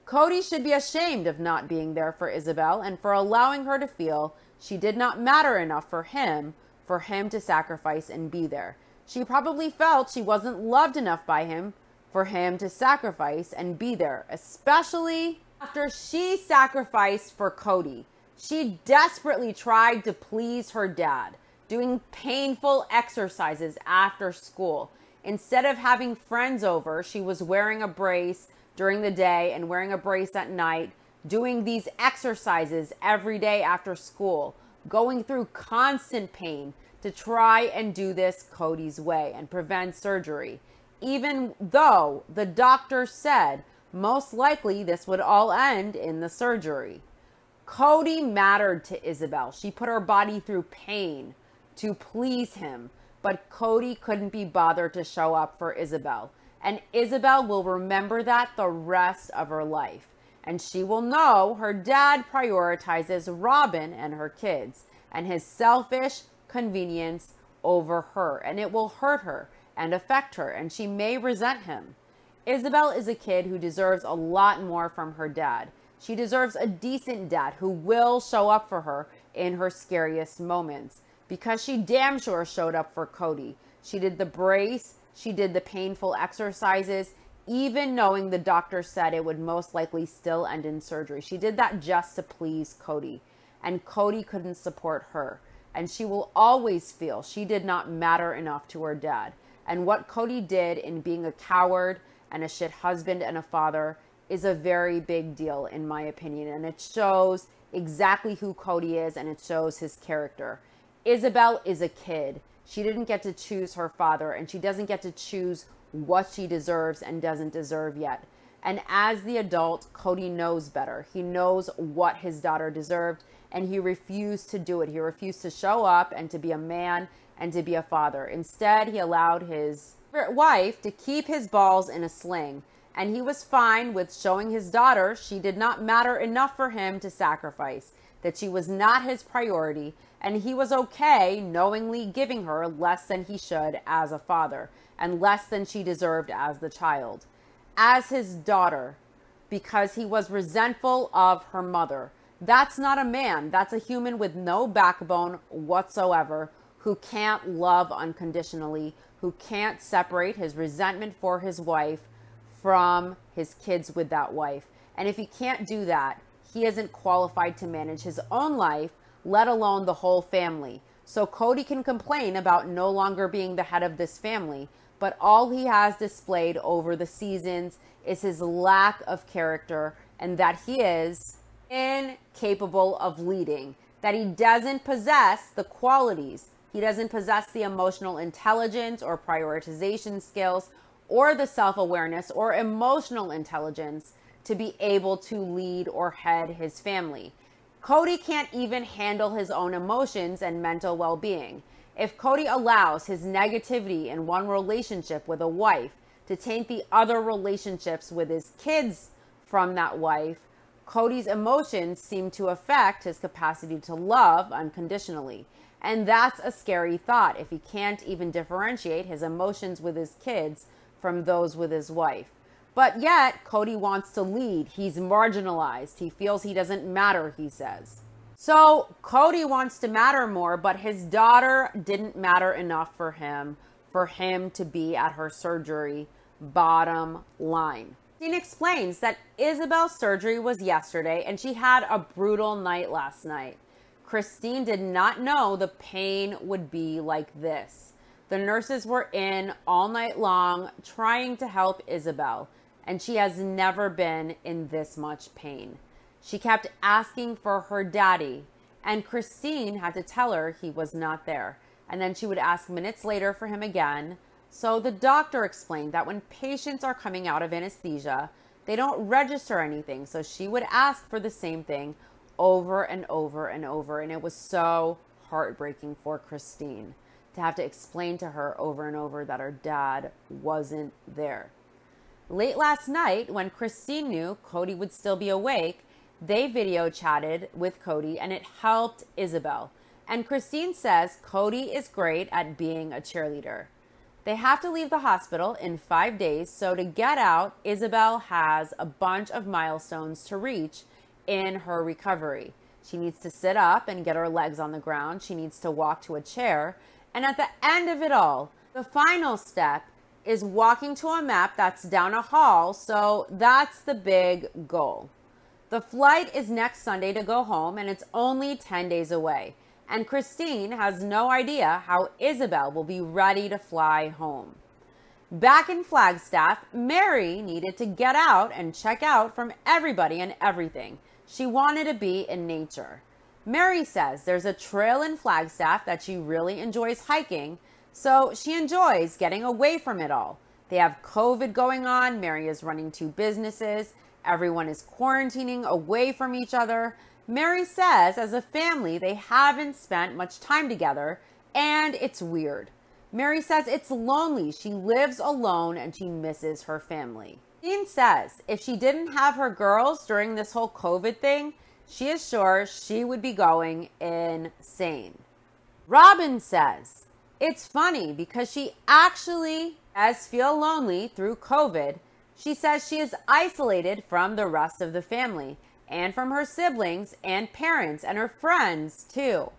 Cody should be ashamed of not being there for Isabel and for allowing her to feel she did not matter enough for him to sacrifice and be there. She probably felt she wasn't loved enough by him for him to sacrifice and be there, especially after she sacrificed for Cody. She desperately tried to please her dad, doing painful exercises after school. Instead of having friends over, she was wearing a brace during the day and wearing a brace at night, doing these exercises every day after school, going through constant pain to try and do this Cody's way and prevent surgery, even though the doctor said most likely this would all end in the surgery. Cody mattered to Isabel. She put her body through pain to please him, but Cody couldn't be bothered to show up for Isabel. And Isabel will remember that the rest of her life. And she will know her dad prioritizes Robin and her kids and his selfish convenience over her. And it will hurt her and affect her. And she may resent him. Isabel is a kid who deserves a lot more from her dad. She deserves a decent dad who will show up for her in her scariest moments. Because she damn sure showed up for Cody. She did the brace. She did the painful exercises, even knowing the doctor said it would most likely still end in surgery. She did that just to please Cody. And Cody couldn't support her. And she will always feel she did not matter enough to her dad. And what Cody did in being a coward and a shit husband and a father is a very big deal, in my opinion. And it shows exactly who Cody is, and it shows his character. Isabel is a kid. She didn't get to choose her father, and she doesn't get to choose what she deserves and doesn't deserve yet. And as the adult, Cody knows better. He knows what his daughter deserved, and he refused to do it. He refused to show up and to be a man and to be a father. Instead, he allowed his wife to keep his balls in a sling, and he was fine with showing his daughter she did not matter enough for him to sacrifice, that she was not his priority, and he was okay knowingly giving her less than he should as a father and less than she deserved as the child. As his daughter, because he was resentful of her mother. That's not a man. That's a human with no backbone whatsoever, who can't love unconditionally, who can't separate his resentment for his wife from his kids with that wife. And if he can't do that, he isn't qualified to manage his own life, let alone the whole family. So Cody can complain about no longer being the head of this family, but all he has displayed over the seasons is his lack of character, and that he is incapable of leading, that he doesn't possess the qualities. He doesn't possess the emotional intelligence or prioritization skills or the self-awareness or emotional intelligence to be able to lead or head his family. Cody can't even handle his own emotions and mental well-being. If Cody allows his negativity in one relationship with a wife to taint the other relationships with his kids from that wife, Cody's emotions seem to affect his capacity to love unconditionally. And that's a scary thought if he can't even differentiate his emotions with his kids from those with his wife. But yet, Cody wants to lead. He's marginalized. He feels he doesn't matter, he says. So Cody wants to matter more, but his daughter didn't matter enough for him to be at her surgery, bottom line. Christine explains that Isabel's surgery was yesterday and she had a brutal night last night. Christine did not know the pain would be like this. The nurses were in all night long trying to help Isabel, and she has never been in this much pain. She kept asking for her daddy, and Christine had to tell her he was not there. And then she would ask minutes later for him again. So the doctor explained that when patients are coming out of anesthesia, they don't register anything. So she would ask for the same thing over and over and over. And it was so heartbreaking for Christine to have to explain to her over and over that her dad wasn't there. Late last night, when Christine knew Cody would still be awake, they video chatted with Cody and it helped Isabel. And Christine says Cody is great at being a cheerleader. They have to leave the hospital in 5 days, so to get out, Isabel has a bunch of milestones to reach in her recovery. She needs to sit up and get her legs on the ground. She needs to walk to a chair. And at the end of it all, the final step is walking to a map that's down a hall, so that's the big goal. The flight is next Sunday to go home, and it's only 10 days away. And Christine has no idea how Isabel will be ready to fly home. Back in Flagstaff, Mary needed to get out and check out from everybody and everything. She wanted to be in nature. Mary says there's a trail in Flagstaff that she really enjoys hiking, so she enjoys getting away from it all. They have COVID going on. Mary is running 2 businesses. Everyone is quarantining away from each other. Mary says as a family, they haven't spent much time together, and it's weird. Mary says it's lonely. She lives alone and she misses her family. Dean says if she didn't have her girls during this whole COVID thing, she is sure she would be going insane. Robin says it's funny because she actually does feel lonely through COVID. She says she is isolated from the rest of the family and from her siblings and parents and her friends too.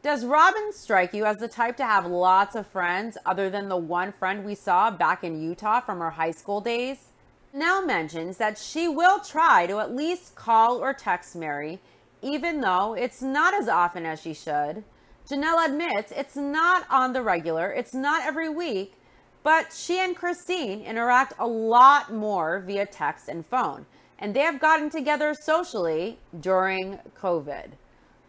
Does Robin strike you as the type to have lots of friends other than the one friend we saw back in Utah from her high school days? Janelle mentions that she will try to at least call or text Mary, even though it's not as often as she should. Janelle admits it's not on the regular, it's not every week, but she and Christine interact a lot more via text and phone, and they have gotten together socially during COVID.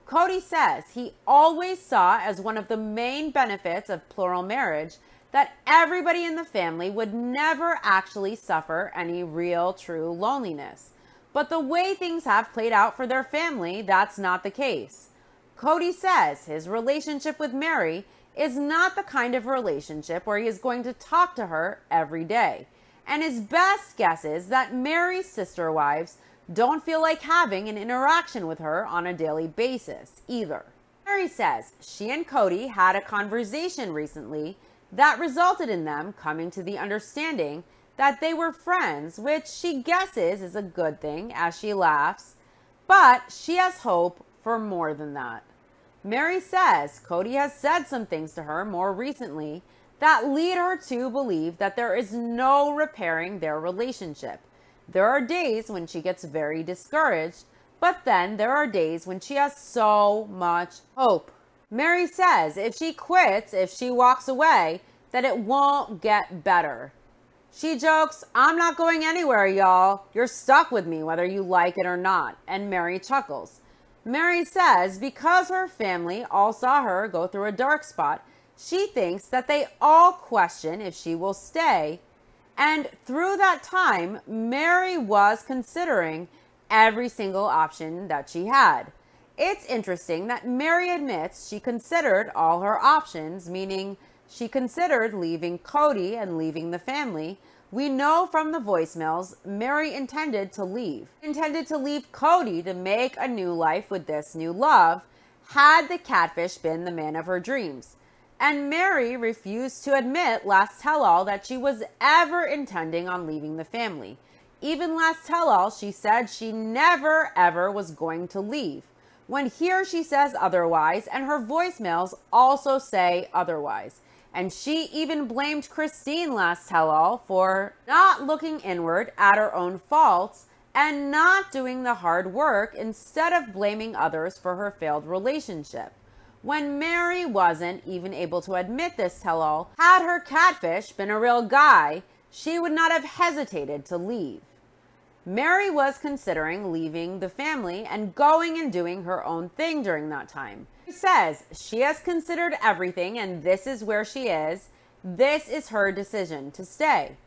Cody says he always saw as one of the main benefits of plural marriage that everybody in the family would never actually suffer any real, true loneliness. But the way things have played out for their family, that's not the case. Cody says his relationship with Mary is not the kind of relationship where he is going to talk to her every day. And his best guess is that Mary's sister wives don't feel like having an interaction with her on a daily basis either. Mary says she and Cody had a conversation recently that resulted in them coming to the understanding that they were friends, which she guesses is a good thing as she laughs, but she has hope for more than that. Mary says Cody has said some things to her more recently that lead her to believe that there is no repairing their relationship. There are days when she gets very discouraged, but then there are days when she has so much hope. Mary says if she quits, if she walks away, that it won't get better. She jokes, "I'm not going anywhere, y'all. You're stuck with me whether you like it or not." And Mary chuckles. Mary says because her family all saw her go through a dark spot, she thinks that they all question if she will stay. And through that time, Mary was considering every single option that she had. It's interesting that Mary admits she considered all her options, meaning she considered leaving Cody and leaving the family. We know from the voicemails, Mary intended to leave. Intended to leave Cody to make a new life with this new love. Had the catfish been the man of her dreams? And Mary refused to admit last tell-all that she was ever intending on leaving the family. Even last tell-all, she said she never ever was going to leave. When here she says otherwise, and her voicemails also say otherwise. And she even blamed Christine last tell-all for not looking inward at her own faults and not doing the hard work instead of blaming others for her failed relationship. When Mary wasn't even able to admit this tell-all, had her catfish been a real guy, she would not have hesitated to leave. Mary was considering leaving the family and going and doing her own thing during that time. She says she has considered everything and this is where she is. This is her decision to stay.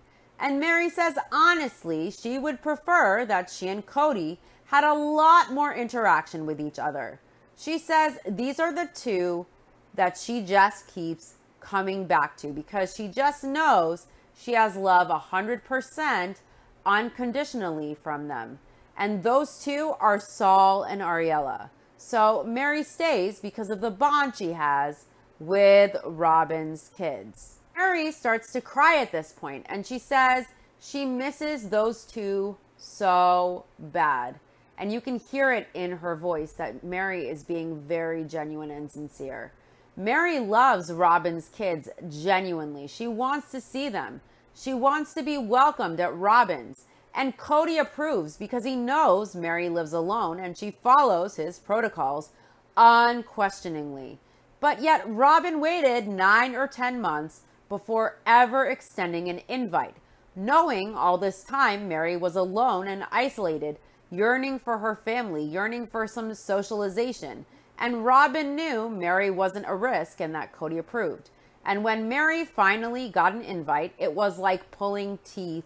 And Mary says honestly she would prefer that she and Cody had a lot more interaction with each other. She says these are the two that she just keeps coming back to because she just knows she has love 100% unconditionally from them. And those two are Saul and Ariella. So Mary stays because of the bond she has with Robin's kids. Mary starts to cry at this point and she says she misses those two so bad. And you can hear it in her voice that Mary is being very genuine and sincere. Mary loves Robin's kids genuinely. She wants to see them. She wants to be welcomed at Robin's. And Cody approves because he knows Mary lives alone and she follows his protocols unquestioningly. But yet Robin waited 9 or 10 months before ever extending an invite, knowing all this time Mary was alone and isolated, yearning for her family, yearning for some socialization. And Robin knew Mary wasn't a risk and that Cody approved. And when Mary finally got an invite, it was like pulling teeth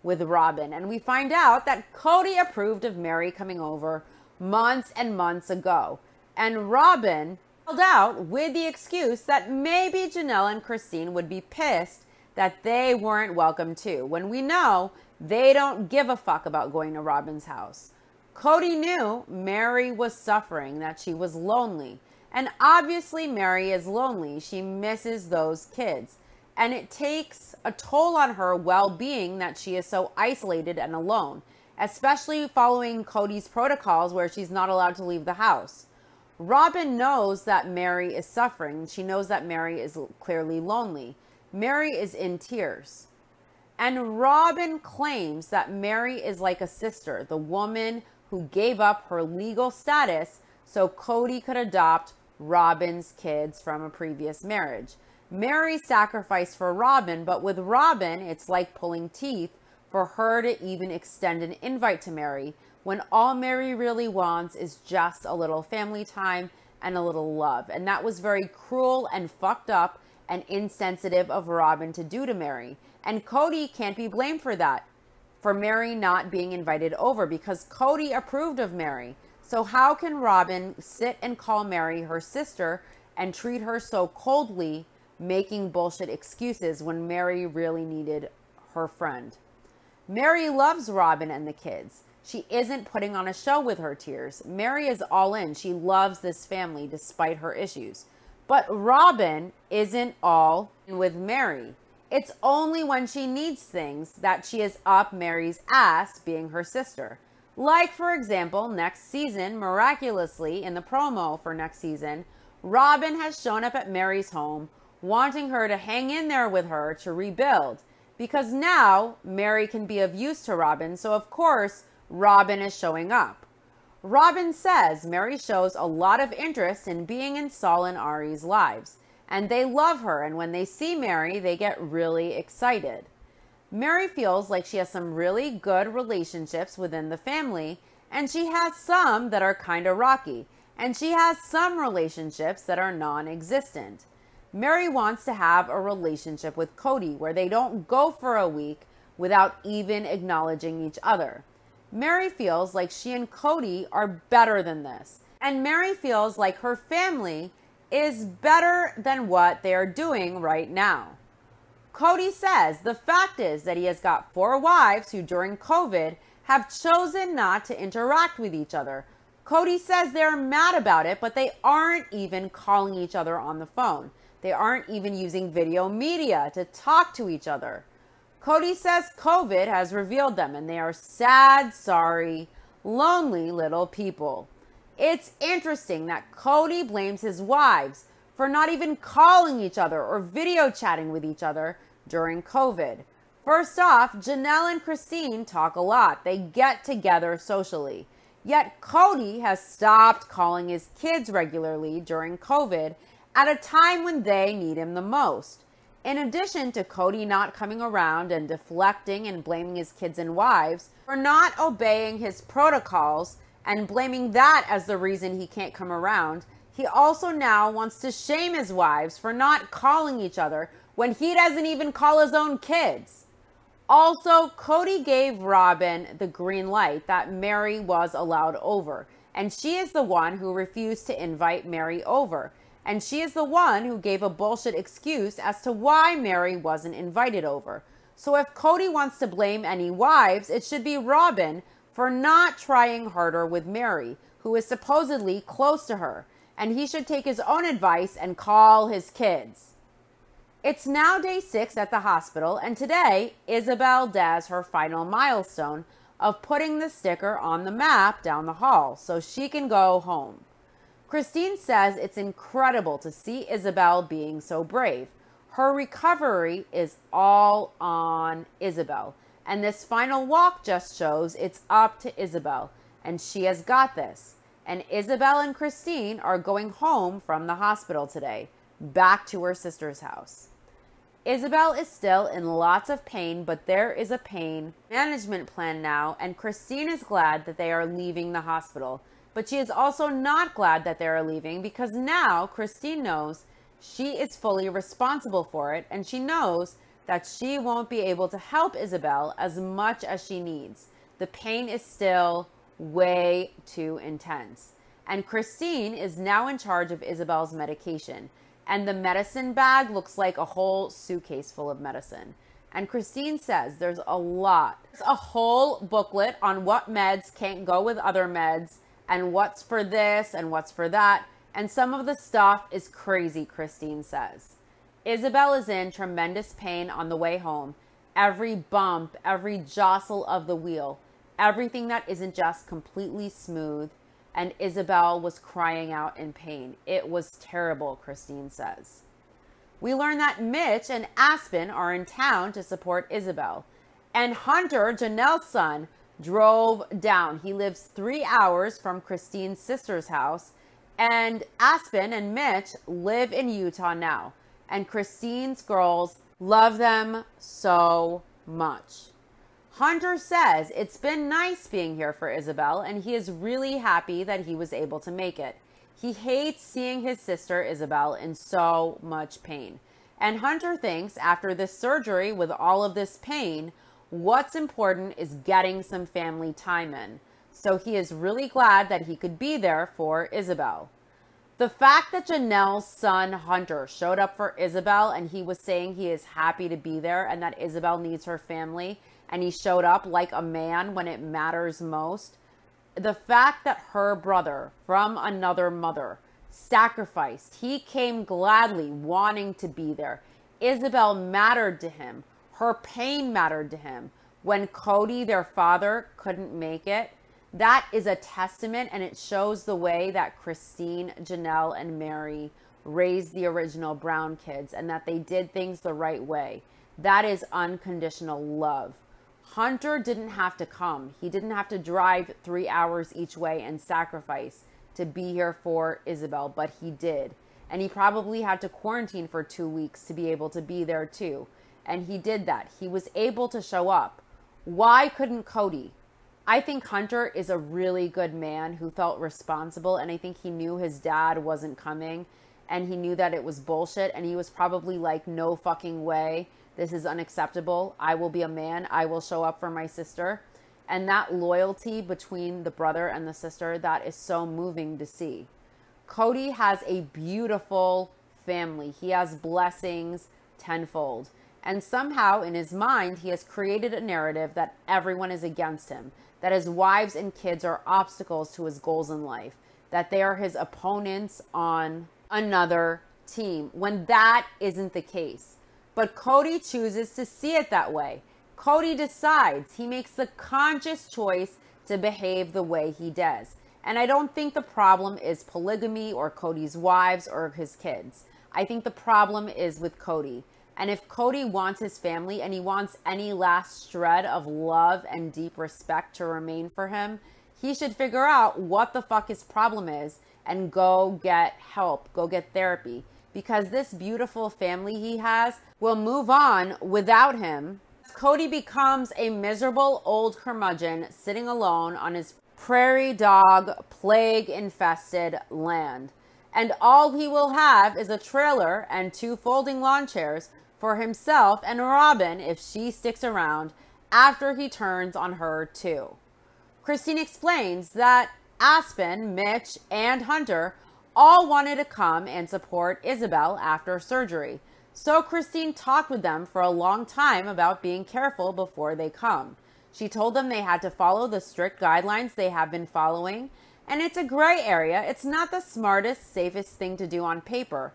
with Robin. And we find out that Cody approved of Mary coming over months and months ago. And Robin held out with the excuse that maybe Janelle and Christine would be pissed that they weren't welcome too, when we know they don't give a fuck about going to Robin's house. Cody knew Mary was suffering, that she was lonely. And obviously Mary is lonely. She misses those kids. And it takes a toll on her well-being that she is so isolated and alone, especially following Cody's protocols where she's not allowed to leave the house. Robin knows that Mary is suffering. She knows that Mary is clearly lonely. Mary is in tears. And Robin claims that Mary is like a sister, the woman who gave up her legal status so Cody could adopt Robin's kids from a previous marriage. Mary sacrificed for Robin, but with Robin, it's like pulling teeth for her to even extend an invite to Mary when all Mary really wants is just a little family time and a little love. And that was very cruel and fucked up and insensitive of Robin to do to Mary. And Cody can't be blamed for that, for Mary not being invited over, because Cody approved of Mary. So how can Robin sit and call Mary her sister and treat her so coldly, making bullshit excuses when Mary really needed her friend? Mary loves Robin and the kids. She isn't putting on a show with her tears. Mary is all in. She loves this family despite her issues. But Robin isn't all in with Mary. It's only when she needs things that she is up Mary's ass being her sister. Like, for example, next season, miraculously in the promo for next season, Robin has shown up at Mary's home, wanting her to hang in there with her to rebuild. Because now Mary can be of use to Robin, so of course Robin is showing up. Robin says Mary shows a lot of interest in being in Saul and Ari's lives, and they love her, and when they see Mary, they get really excited. Mary feels like she has some really good relationships within the family, and she has some that are kind of rocky, and she has some relationships that are non-existent. Mary wants to have a relationship with Cody where they don't go for a week without even acknowledging each other. Mary feels like she and Cody are better than this. And Mary feels like her family is better than what they are doing right now. Cody says the fact is that he has got 4 wives who during COVID have chosen not to interact with each other. Cody says they're mad about it, but they aren't even calling each other on the phone. They aren't even using video media to talk to each other. Cody says COVID has revealed them and they are sad, sorry, lonely little people. It's interesting that Cody blames his wives for not even calling each other or video chatting with each other during COVID. First off, Janelle and Christine talk a lot. They get together socially. Yet Cody has stopped calling his kids regularly during COVID at a time when they need him the most. In addition to Cody not coming around and deflecting and blaming his kids and wives for not obeying his protocols and blaming that as the reason he can't come around, he also now wants to shame his wives for not calling each other when he doesn't even call his own kids. Also, Cody gave Robin the green light that Mary was allowed over, and she is the one who refused to invite Mary over. And she is the one who gave a bullshit excuse as to why Mary wasn't invited over. So if Cody wants to blame any wives, it should be Robin for not trying harder with Mary, who is supposedly close to her. And he should take his own advice and call his kids. It's now day 6 at the hospital, and today Isabel does her final milestone of putting the sticker on the map down the hall so she can go home. Christine says it's incredible to see Isabel being so brave. Her recovery is all on Isabel, and this final walk just shows it's up to Isabel, and she has got this. And Isabel and Christine are going home from the hospital today, back to her sister's house. Isabel is still in lots of pain, but there is a pain management plan now, and Christine is glad that they are leaving the hospital. But she is also not glad that they are leaving because now Christine knows she is fully responsible for it, and she knows that she won't be able to help Isabel as much as she needs. The pain is still way too intense. And Christine is now in charge of Isabel's medication. And the medicine bag looks like a whole suitcase full of medicine. And Christine says there's a lot. There's a whole booklet on what meds can't go with other meds and what's for this and what's for that. And some of the stuff is crazy, Christine says. Isabel is in tremendous pain on the way home. Every bump, every jostle of the wheel, everything that isn't just completely smooth. And Isabel was crying out in pain. It was terrible, Christine says. We learn that Mitch and Aspen are in town to support Isabel. And Hunter, Janelle's son, drove down. He lives 3 hours from Christine's sister's house. And Aspen and Mitch live in Utah now. And Christine's girls love them so much. Hunter says it's been nice being here for Isabel, and he is really happy that he was able to make it. He hates seeing his sister Isabel in so much pain. And Hunter thinks after this surgery with all of this pain, what's important is getting some family time in. So he is really glad that he could be there for Isabel. The fact that Janelle's son Hunter showed up for Isabel and he was saying he is happy to be there and that Isabel needs her family, and he showed up like a man when it matters most. The fact that her brother from another mother sacrificed, he came gladly wanting to be there. Isabel mattered to him. Her pain mattered to him. When Cody, their father, couldn't make it, that is a testament, and it shows the way that Christine, Janelle, and Mary raised the original Brown kids and that they did things the right way. That is unconditional love. Hunter didn't have to come. He didn't have to drive 3 hours each way and sacrifice to be here for Isabel, but he did. And he probably had to quarantine for 2 weeks to be able to be there too. And he did that. He was able to show up. Why couldn't Cody? I think Hunter is a really good man who felt responsible, and I think he knew his dad wasn't coming, and he knew that it was bullshit, and he was probably like, no fucking way. This is unacceptable. I will be a man. I will show up for my sister. And that loyalty between the brother and the sister, that is so moving to see. Cody has a beautiful family. He has blessings tenfold. And somehow in his mind, he has created a narrative that everyone is against him, that his wives and kids are obstacles to his goals in life, that they are his opponents on another team, when that isn't the case. But Cody chooses to see it that way. Cody decides. He makes the conscious choice to behave the way he does. And I don't think the problem is polygamy or Cody's wives or his kids. I think the problem is with Cody. And if Cody wants his family and he wants any last shred of love and deep respect to remain for him, he should figure out what the fuck his problem is and go get help, go get therapy. Because this beautiful family he has will move on without him. Cody becomes a miserable old curmudgeon sitting alone on his prairie dog plague infested land. And all he will have is a trailer and 2 folding lawn chairs for himself and Robin if she sticks around after he turns on her too. Christine explains that Aspen, Mitch, and Hunter all wanted to come and support Isabel after surgery. So Christine talked with them for a long time about being careful before they come. She told them they had to follow the strict guidelines they have been following. And it's a gray area. It's not the smartest, safest thing to do on paper.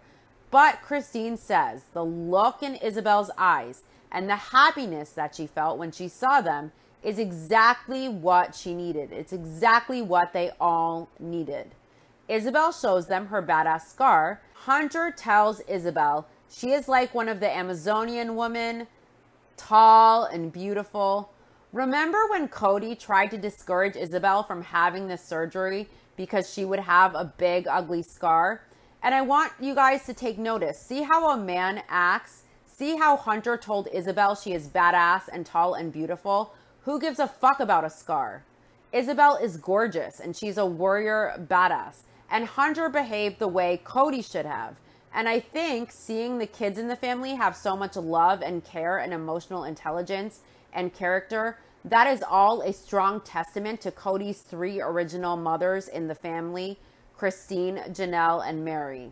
But Christine says the look in Isabel's eyes and the happiness that she felt when she saw them is exactly what she needed. It's exactly what they all needed. Isabel shows them her badass scar. Hunter tells Isabel she is like one of the Amazonian women, tall and beautiful. Remember when Cody tried to discourage Isabel from having this surgery because she would have a big, ugly scar? And I want you guys to take notice. See how a man acts? See how Hunter told Isabel she is badass and tall and beautiful? Who gives a fuck about a scar? Isabel is gorgeous and she's a warrior badass. And Hunter behaved the way Cody should have. And I think seeing the kids in the family have so much love and care and emotional intelligence and character, that is all a strong testament to Cody's 3 original mothers in the family, Christine, Janelle, and Mary.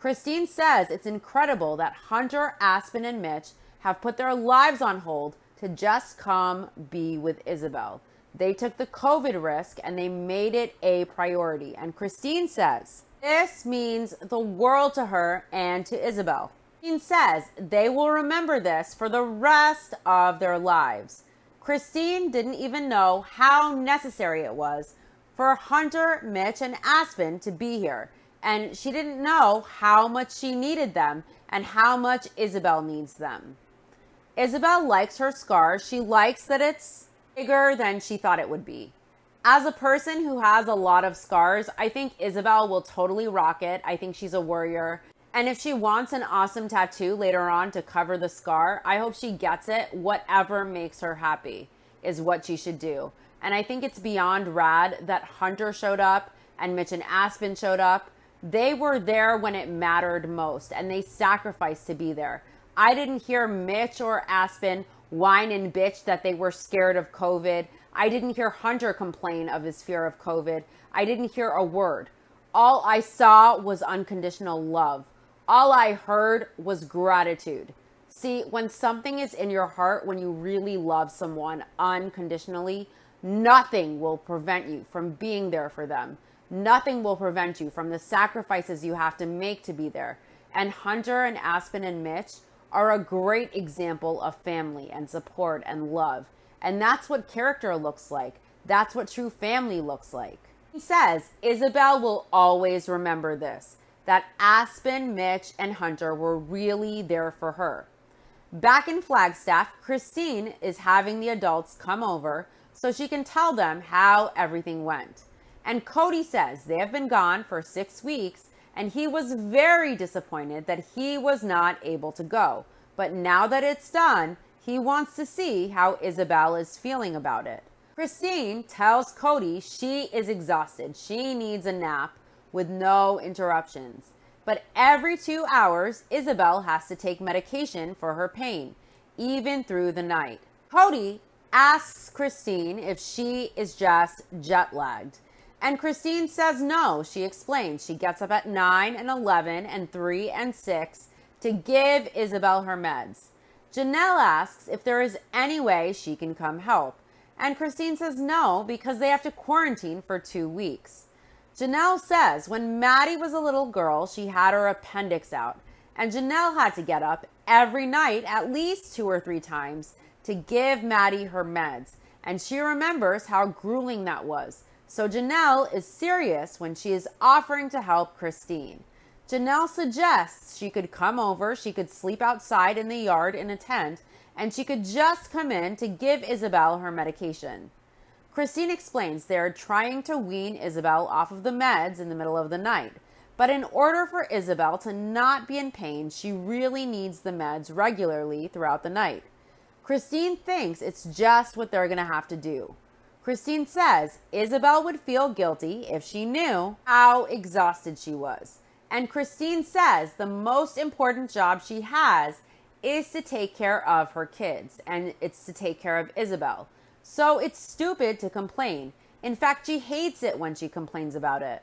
Christine says it's incredible that Hunter, Aspen, and Mitch have put their lives on hold to just come be with Isabel. They took the COVID risk and they made it a priority. And Christine says this means the world to her and to Isabel. Christine says they will remember this for the rest of their lives. Christine didn't even know how necessary it was for Hunter, Mitch, and Aspen to be here. And she didn't know how much she needed them and how much Isabel needs them. Isabel likes her scar. She likes that it's bigger than she thought it would be. As a person who has a lot of scars, I think Isabel will totally rock it. I think she's a warrior. And if she wants an awesome tattoo later on to cover the scar, I hope she gets it. Whatever makes her happy is what she should do. And I think it's beyond rad that Hunter showed up and Mitch and Aspen showed up. They were there when it mattered most and they sacrificed to be there. I didn't hear Mitch or Aspen whine and bitch that they were scared of COVID. I didn't hear Hunter complain of his fear of COVID. I didn't hear a word. All I saw was unconditional love. All I heard was gratitude. See, when something is in your heart, when you really love someone unconditionally, nothing will prevent you from being there for them. Nothing will prevent you from the sacrifices you have to make to be there. And Hunter and Aspen and Mitch are a great example of family and support and love. And that's what character looks like. That's what true family looks like. He says Isabel will always remember this, that Aspen, Mitch, and Hunter were really there for her. Back in Flagstaff, Christine is having the adults come over so she can tell them how everything went. And Cody says they have been gone for 6 weeks and he was very disappointed that he was not able to go. But now that it's done, he wants to see how Isabel is feeling about it. Christine tells Cody she is exhausted. She needs a nap with no interruptions. But every 2 hours, Isabel has to take medication for her pain, even through the night. Cody asks Christine if she is just jet lagged. And Christine says no. She explains she gets up at 9 and 11 and 3 and 6 to give Isabel her meds. Janelle asks if there is any way she can come help, and Christine says no because they have to quarantine for 2 weeks. Janelle says when Maddie was a little girl, she had her appendix out, and Janelle had to get up every night at least 2 or 3 times to give Maddie her meds, and she remembers how grueling that was. So Janelle is serious when she is offering to help Christine. Janelle suggests she could come over, she could sleep outside in the yard in a tent, and she could just come in to give Isabel her medication. Christine explains they are trying to wean Isabel off of the meds in the middle of the night, but in order for Isabel to not be in pain, she really needs the meds regularly throughout the night. Christine thinks it's just what they're going to have to do. Christine says Isabel would feel guilty if she knew how exhausted she was. And Christine says the most important job she has is to take care of her kids, and it's to take care of Isabel. So it's stupid to complain. In fact, she hates it when she complains about it.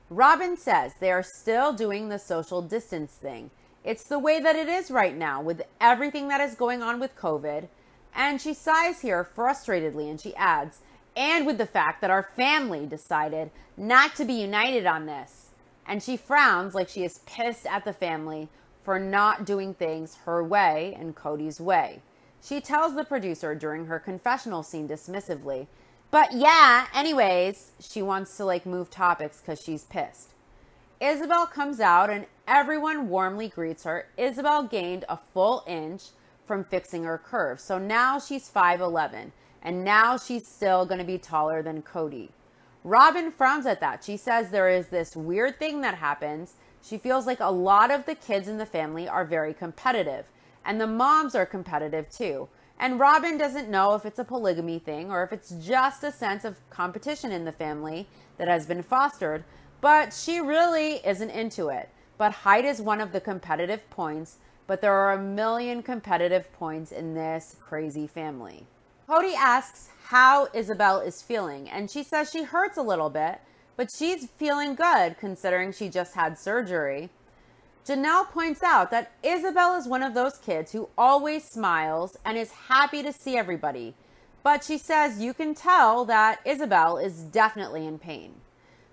Robin says they are still doing the social distance thing. It's the way that it is right now with everything that is going on with COVID. And she sighs here frustratedly and she adds, and with the fact that our family decided not to be united on this. And she frowns like she is pissed at the family for not doing things her way and Cody's way. She tells the producer during her confessional scene dismissively, but yeah, anyways, she wants to move topics because she's pissed. Isabel comes out and everyone warmly greets her. Isabel gained a full inch from fixing her curves. So now she's 5'11", and now she's still going to be taller than Cody. Robin frowns at that. She says there is this weird thing that happens. She feels like a lot of the kids in the family are very competitive, and the moms are competitive too. And Robin doesn't know if it's a polygamy thing or if it's just a sense of competition in the family that has been fostered, but she really isn't into it. But height is one of the competitive points, but there are a million competitive points in this crazy family. Cody asks how Isabel is feeling, and she says she hurts a little bit, but she's feeling good considering she just had surgery. Janelle points out that Isabel is one of those kids who always smiles and is happy to see everybody, but she says you can tell that Isabel is definitely in pain.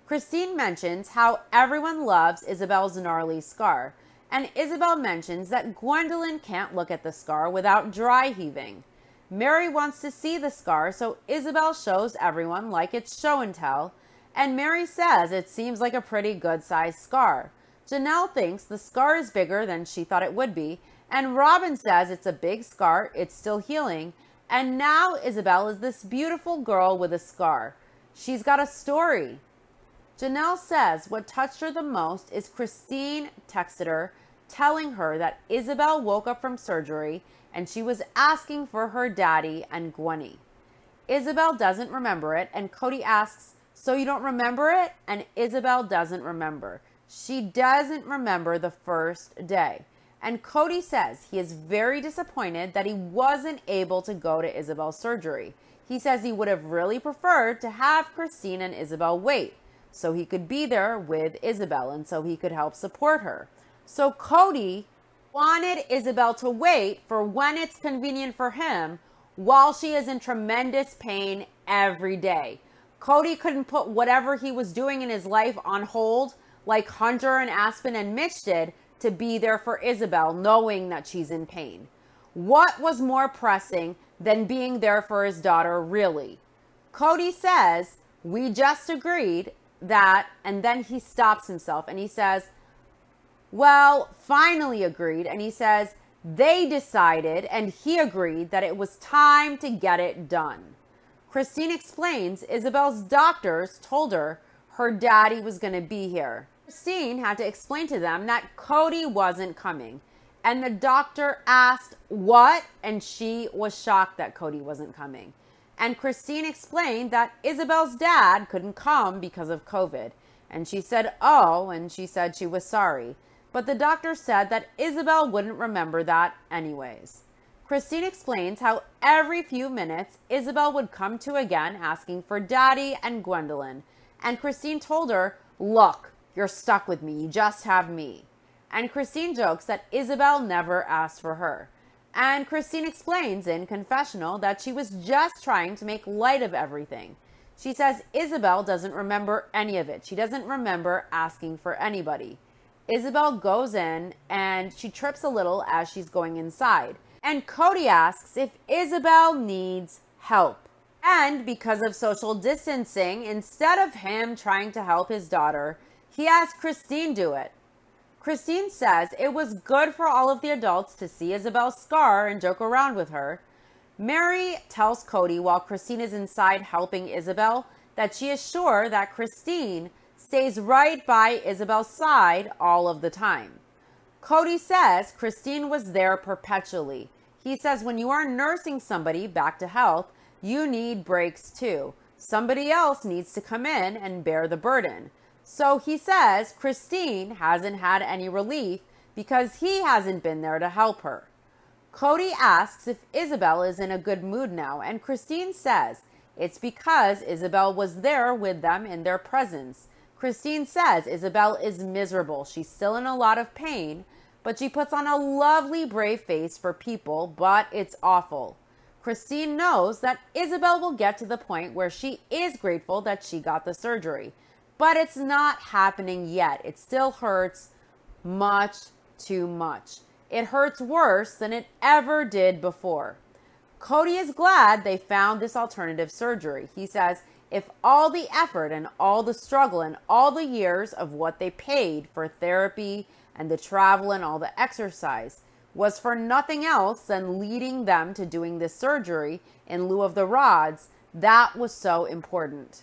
Christine mentions how everyone loves Isabel's gnarly scar, and Isabel mentions that Gwendolyn can't look at the scar without dry heaving. Mary wants to see the scar, so Isabel shows everyone like it's show and tell, and Mary says it seems like a pretty good-sized scar. Janelle thinks the scar is bigger than she thought it would be, and Robin says it's a big scar, it's still healing, and now Isabel is this beautiful girl with a scar. She's got a story. Janelle says what touched her the most is Christine texted her telling her that Isabel woke up from surgery and she was asking for her daddy and Gwenny. Isabel doesn't remember it, and Cody asks, so you don't remember it? And Isabel doesn't remember. She doesn't remember the first day. And Cody says he is very disappointed that he wasn't able to go to Isabel's surgery. He says he would have really preferred to have Christine and Isabel wait so he could be there with Isabel and so he could help support her. So Cody wanted Isabel to wait for when it's convenient for him while she is in tremendous pain every day. Cody couldn't put whatever he was doing in his life on hold like Hunter and Aspen and Mitch did to be there for Isabel knowing that she's in pain. What was more pressing than being there for his daughter, really? Cody says, we just agreed that, and then he stops himself and he says, well, finally agreed. And he says, they decided and he agreed that it was time to get it done. Christine explains Isabel's doctors told her her daddy was going to be here. Christine had to explain to them that Cody wasn't coming. And the doctor asked, what? And she was shocked that Cody wasn't coming. And Christine explained that Isabel's dad couldn't come because of COVID. And she said, oh, and she said she was sorry. But the doctor said that Isabel wouldn't remember that anyways. Christine explains how every few minutes, Isabel would come to again asking for Daddy and Gwendolyn. And Christine told her, look, you're stuck with me. You just have me. And Christine jokes that Isabel never asked for her. And Christine explains in confessional that she was just trying to make light of everything. She says Isabel doesn't remember any of it. She doesn't remember asking for anybody. Isabel goes in and she trips a little as she's going inside. And Cody asks if Isabel needs help. And because of social distancing, instead of him trying to help his daughter, he has Christine do it. Christine says it was good for all of the adults to see Isabel's scar and joke around with her. Mary tells Cody while Christine is inside helping Isabel that she is sure that Christine stays right by Isabel's side all of the time. Cody says Christine was there perpetually. He says when you are nursing somebody back to health, you need breaks too. Somebody else needs to come in and bear the burden. So he says Christine hasn't had any relief because he hasn't been there to help her. Cody asks if Isabel is in a good mood now, and Christine says it's because Isabel was there with them in their presence. Christine says Isabel is miserable. She's still in a lot of pain, but she puts on a lovely, brave face for people, but it's awful. Christine knows that Isabel will get to the point where she is grateful that she got the surgery, but it's not happening yet. It still hurts much too much. It hurts worse than it ever did before. Cody is glad they found this alternative surgery. He says if all the effort and all the struggle and all the years of what they paid for therapy and the travel and all the exercise was for nothing else than leading them to doing this surgery in lieu of the rods, that was so important.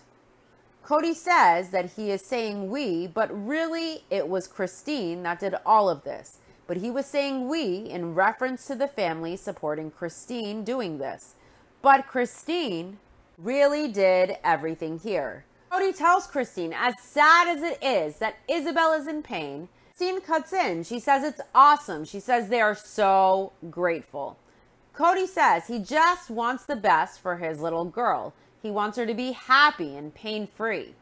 Cody says that he is saying we, but really it was Christine that did all of this. But he was saying we in reference to the family supporting Christine doing this. But Christine really did everything here. Cody tells Christine, as sad as it is that Isabel is in pain, Christine cuts in. She says it's awesome. She says they are so grateful. Cody says he just wants the best for his little girl. He wants her to be happy and pain-free.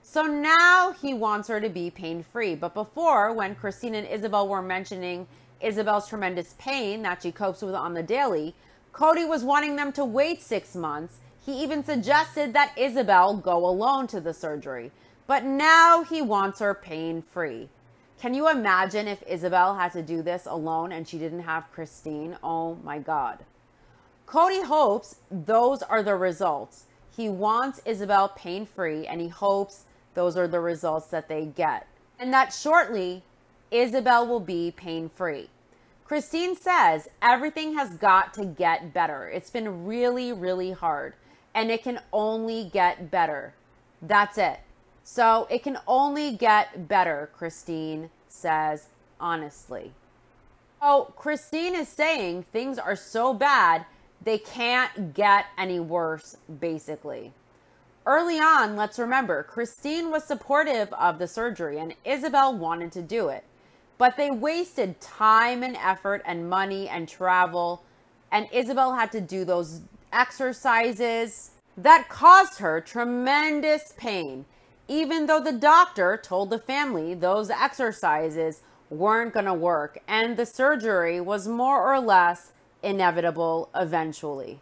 So now he wants her to be pain-free. But before, when Christine and Isabel were mentioning Isabel's tremendous pain that she copes with on the daily, Cody was wanting them to wait 6 months. He even suggested that Isabel go alone to the surgery. But now he wants her pain-free. Can you imagine if Isabel had to do this alone and she didn't have Christine? Oh my God. Cody hopes those are the results. He wants Isabel pain-free and he hopes those are the results that they get. And that shortly, Isabel will be pain-free. Christine says everything has got to get better. It's been really, really hard. And it can only get better. That's it. So it can only get better, Christine says honestly. Oh, Christine is saying things are so bad, they can't get any worse, basically. Early on, let's remember, Christine was supportive of the surgery and Isabel wanted to do it. But they wasted time and effort and money and travel, and Isabel had to do those exercises that caused her tremendous pain, even though the doctor told the family those exercises weren't going to work and the surgery was more or less inevitable eventually.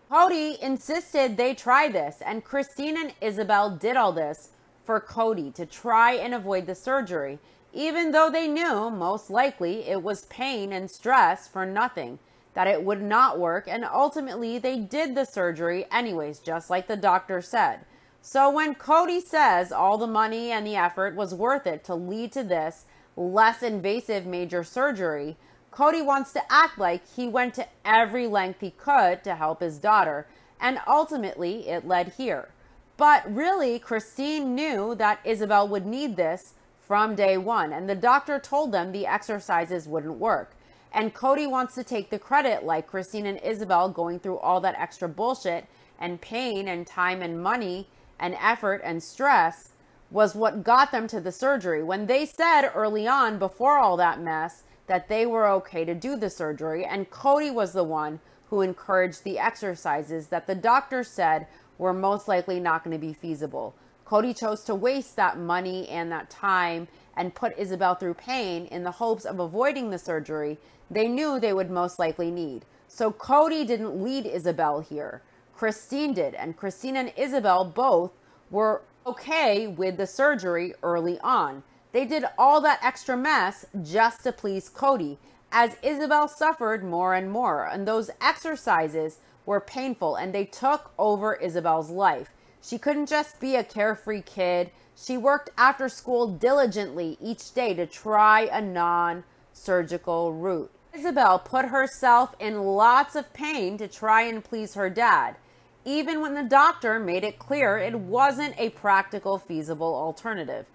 Cody insisted they try this, and Christine and Isabel did all this for Cody to try and avoid the surgery, even though they knew most likely it was pain and stress for nothing, that it would not work, and ultimately they did the surgery anyways, just like the doctor said. So when Cody says all the money and the effort was worth it to lead to this less invasive major surgery, Cody wants to act like he went to every length he could to help his daughter, and ultimately it led here. But really, Christine knew that Isabel would need this from day one, and the doctor told them the exercises wouldn't work. And Cody wants to take the credit, like Christine and Isabel going through all that extra bullshit and pain and time and money and effort and stress was what got them to the surgery. When they said early on, before all that mess, that they were okay to do the surgery, and Cody was the one who encouraged the exercises that the doctor said were most likely not going to be feasible. Cody chose to waste that money and that time and put Isabel through pain in the hopes of avoiding the surgery they knew they would most likely need. So Cody didn't lead Isabel here. Christine did, and Christine and Isabel both were okay with the surgery early on. They did all that extra mess just to please Cody, as Isabel suffered more and more, and those exercises were painful, and they took over Isabel's life. She couldn't just be a carefree kid. She worked after school diligently each day to try a non-surgical route. Isabel put herself in lots of pain to try and please her dad, even when the doctor made it clear it wasn't a practical, feasible alternative.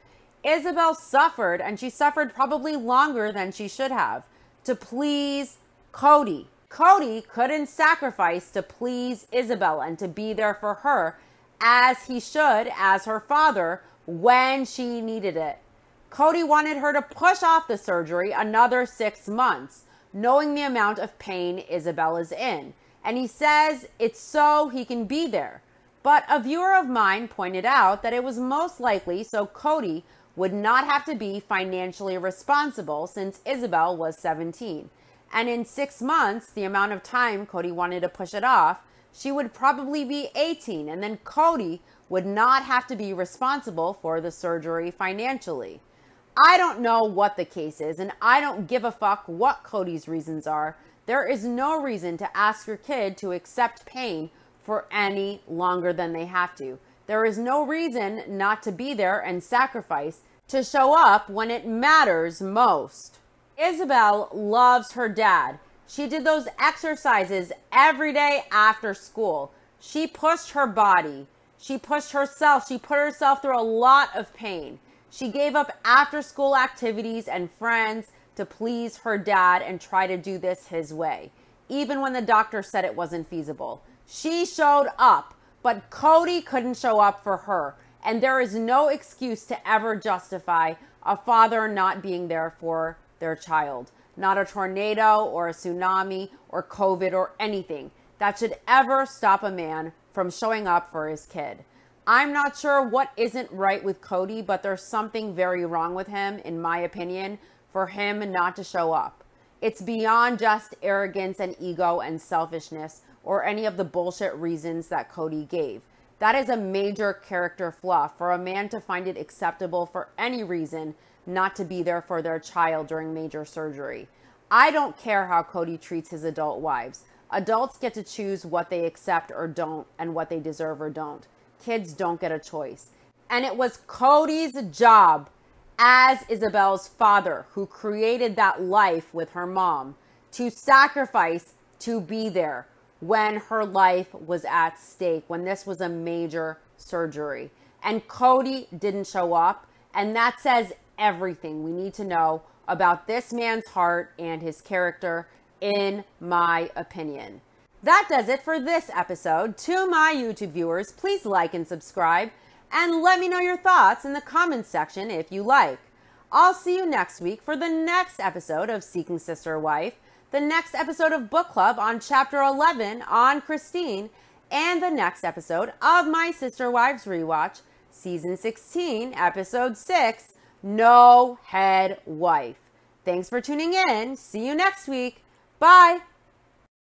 Isabel suffered, and she suffered probably longer than she should have, to please Cody. Cody couldn't sacrifice to please Isabel and to be there for her as he should as her father when she needed it. Cody wanted her to push off the surgery another 6 months, knowing the amount of pain Isabel is in. And he says it's so he can be there. But a viewer of mine pointed out that it was most likely so Cody would not have to be financially responsible since Isabel was 17. And in 6 months, the amount of time Cody wanted to push it off, she would probably be 18. And then Cody would not have to be responsible for the surgery financially. I don't know what the case is, and I don't give a fuck what Cody's reasons are. There is no reason to ask your kid to accept pain for any longer than they have to. There is no reason not to be there and sacrifice to show up when it matters most. Isabel loves her dad. She did those exercises every day after school. She pushed her body. She pushed herself. She put herself through a lot of pain. She gave up after-school activities and friends to please her dad and try to do this his way, even when the doctor said it wasn't feasible. She showed up, but Cody couldn't show up for her, and there is no excuse to ever justify a father not being there for their child. Not a tornado or a tsunami or COVID or anything that should ever stop a man from showing up for his kid. I'm not sure what isn't right with Cody, but there's something very wrong with him, in my opinion, for him not to show up. It's beyond just arrogance and ego and selfishness or any of the bullshit reasons that Cody gave. That is a major character flaw for a man to find it acceptable for any reason not to be there for their child during major surgery. I don't care how Cody treats his adult wives. Adults get to choose what they accept or don't and what they deserve or don't. Kids don't get a choice. And it was Cody's job as Isabel's father, who created that life with her mom, to sacrifice to be there when her life was at stake, when this was a major surgery. And Cody didn't show up, and that says everything we need to know about this man's heart and his character, in my opinion. That does it for this episode. To my YouTube viewers, please like and subscribe, and let me know your thoughts in the comments section if you like. I'll see you next week for the next episode of Seeking Sister Wife, the next episode of Book Club on Chapter 11 on Christine, and the next episode of my Sister Wives Rewatch, Season 16, Episode 6, No Head Wife. Thanks for tuning in. See you next week. Bye.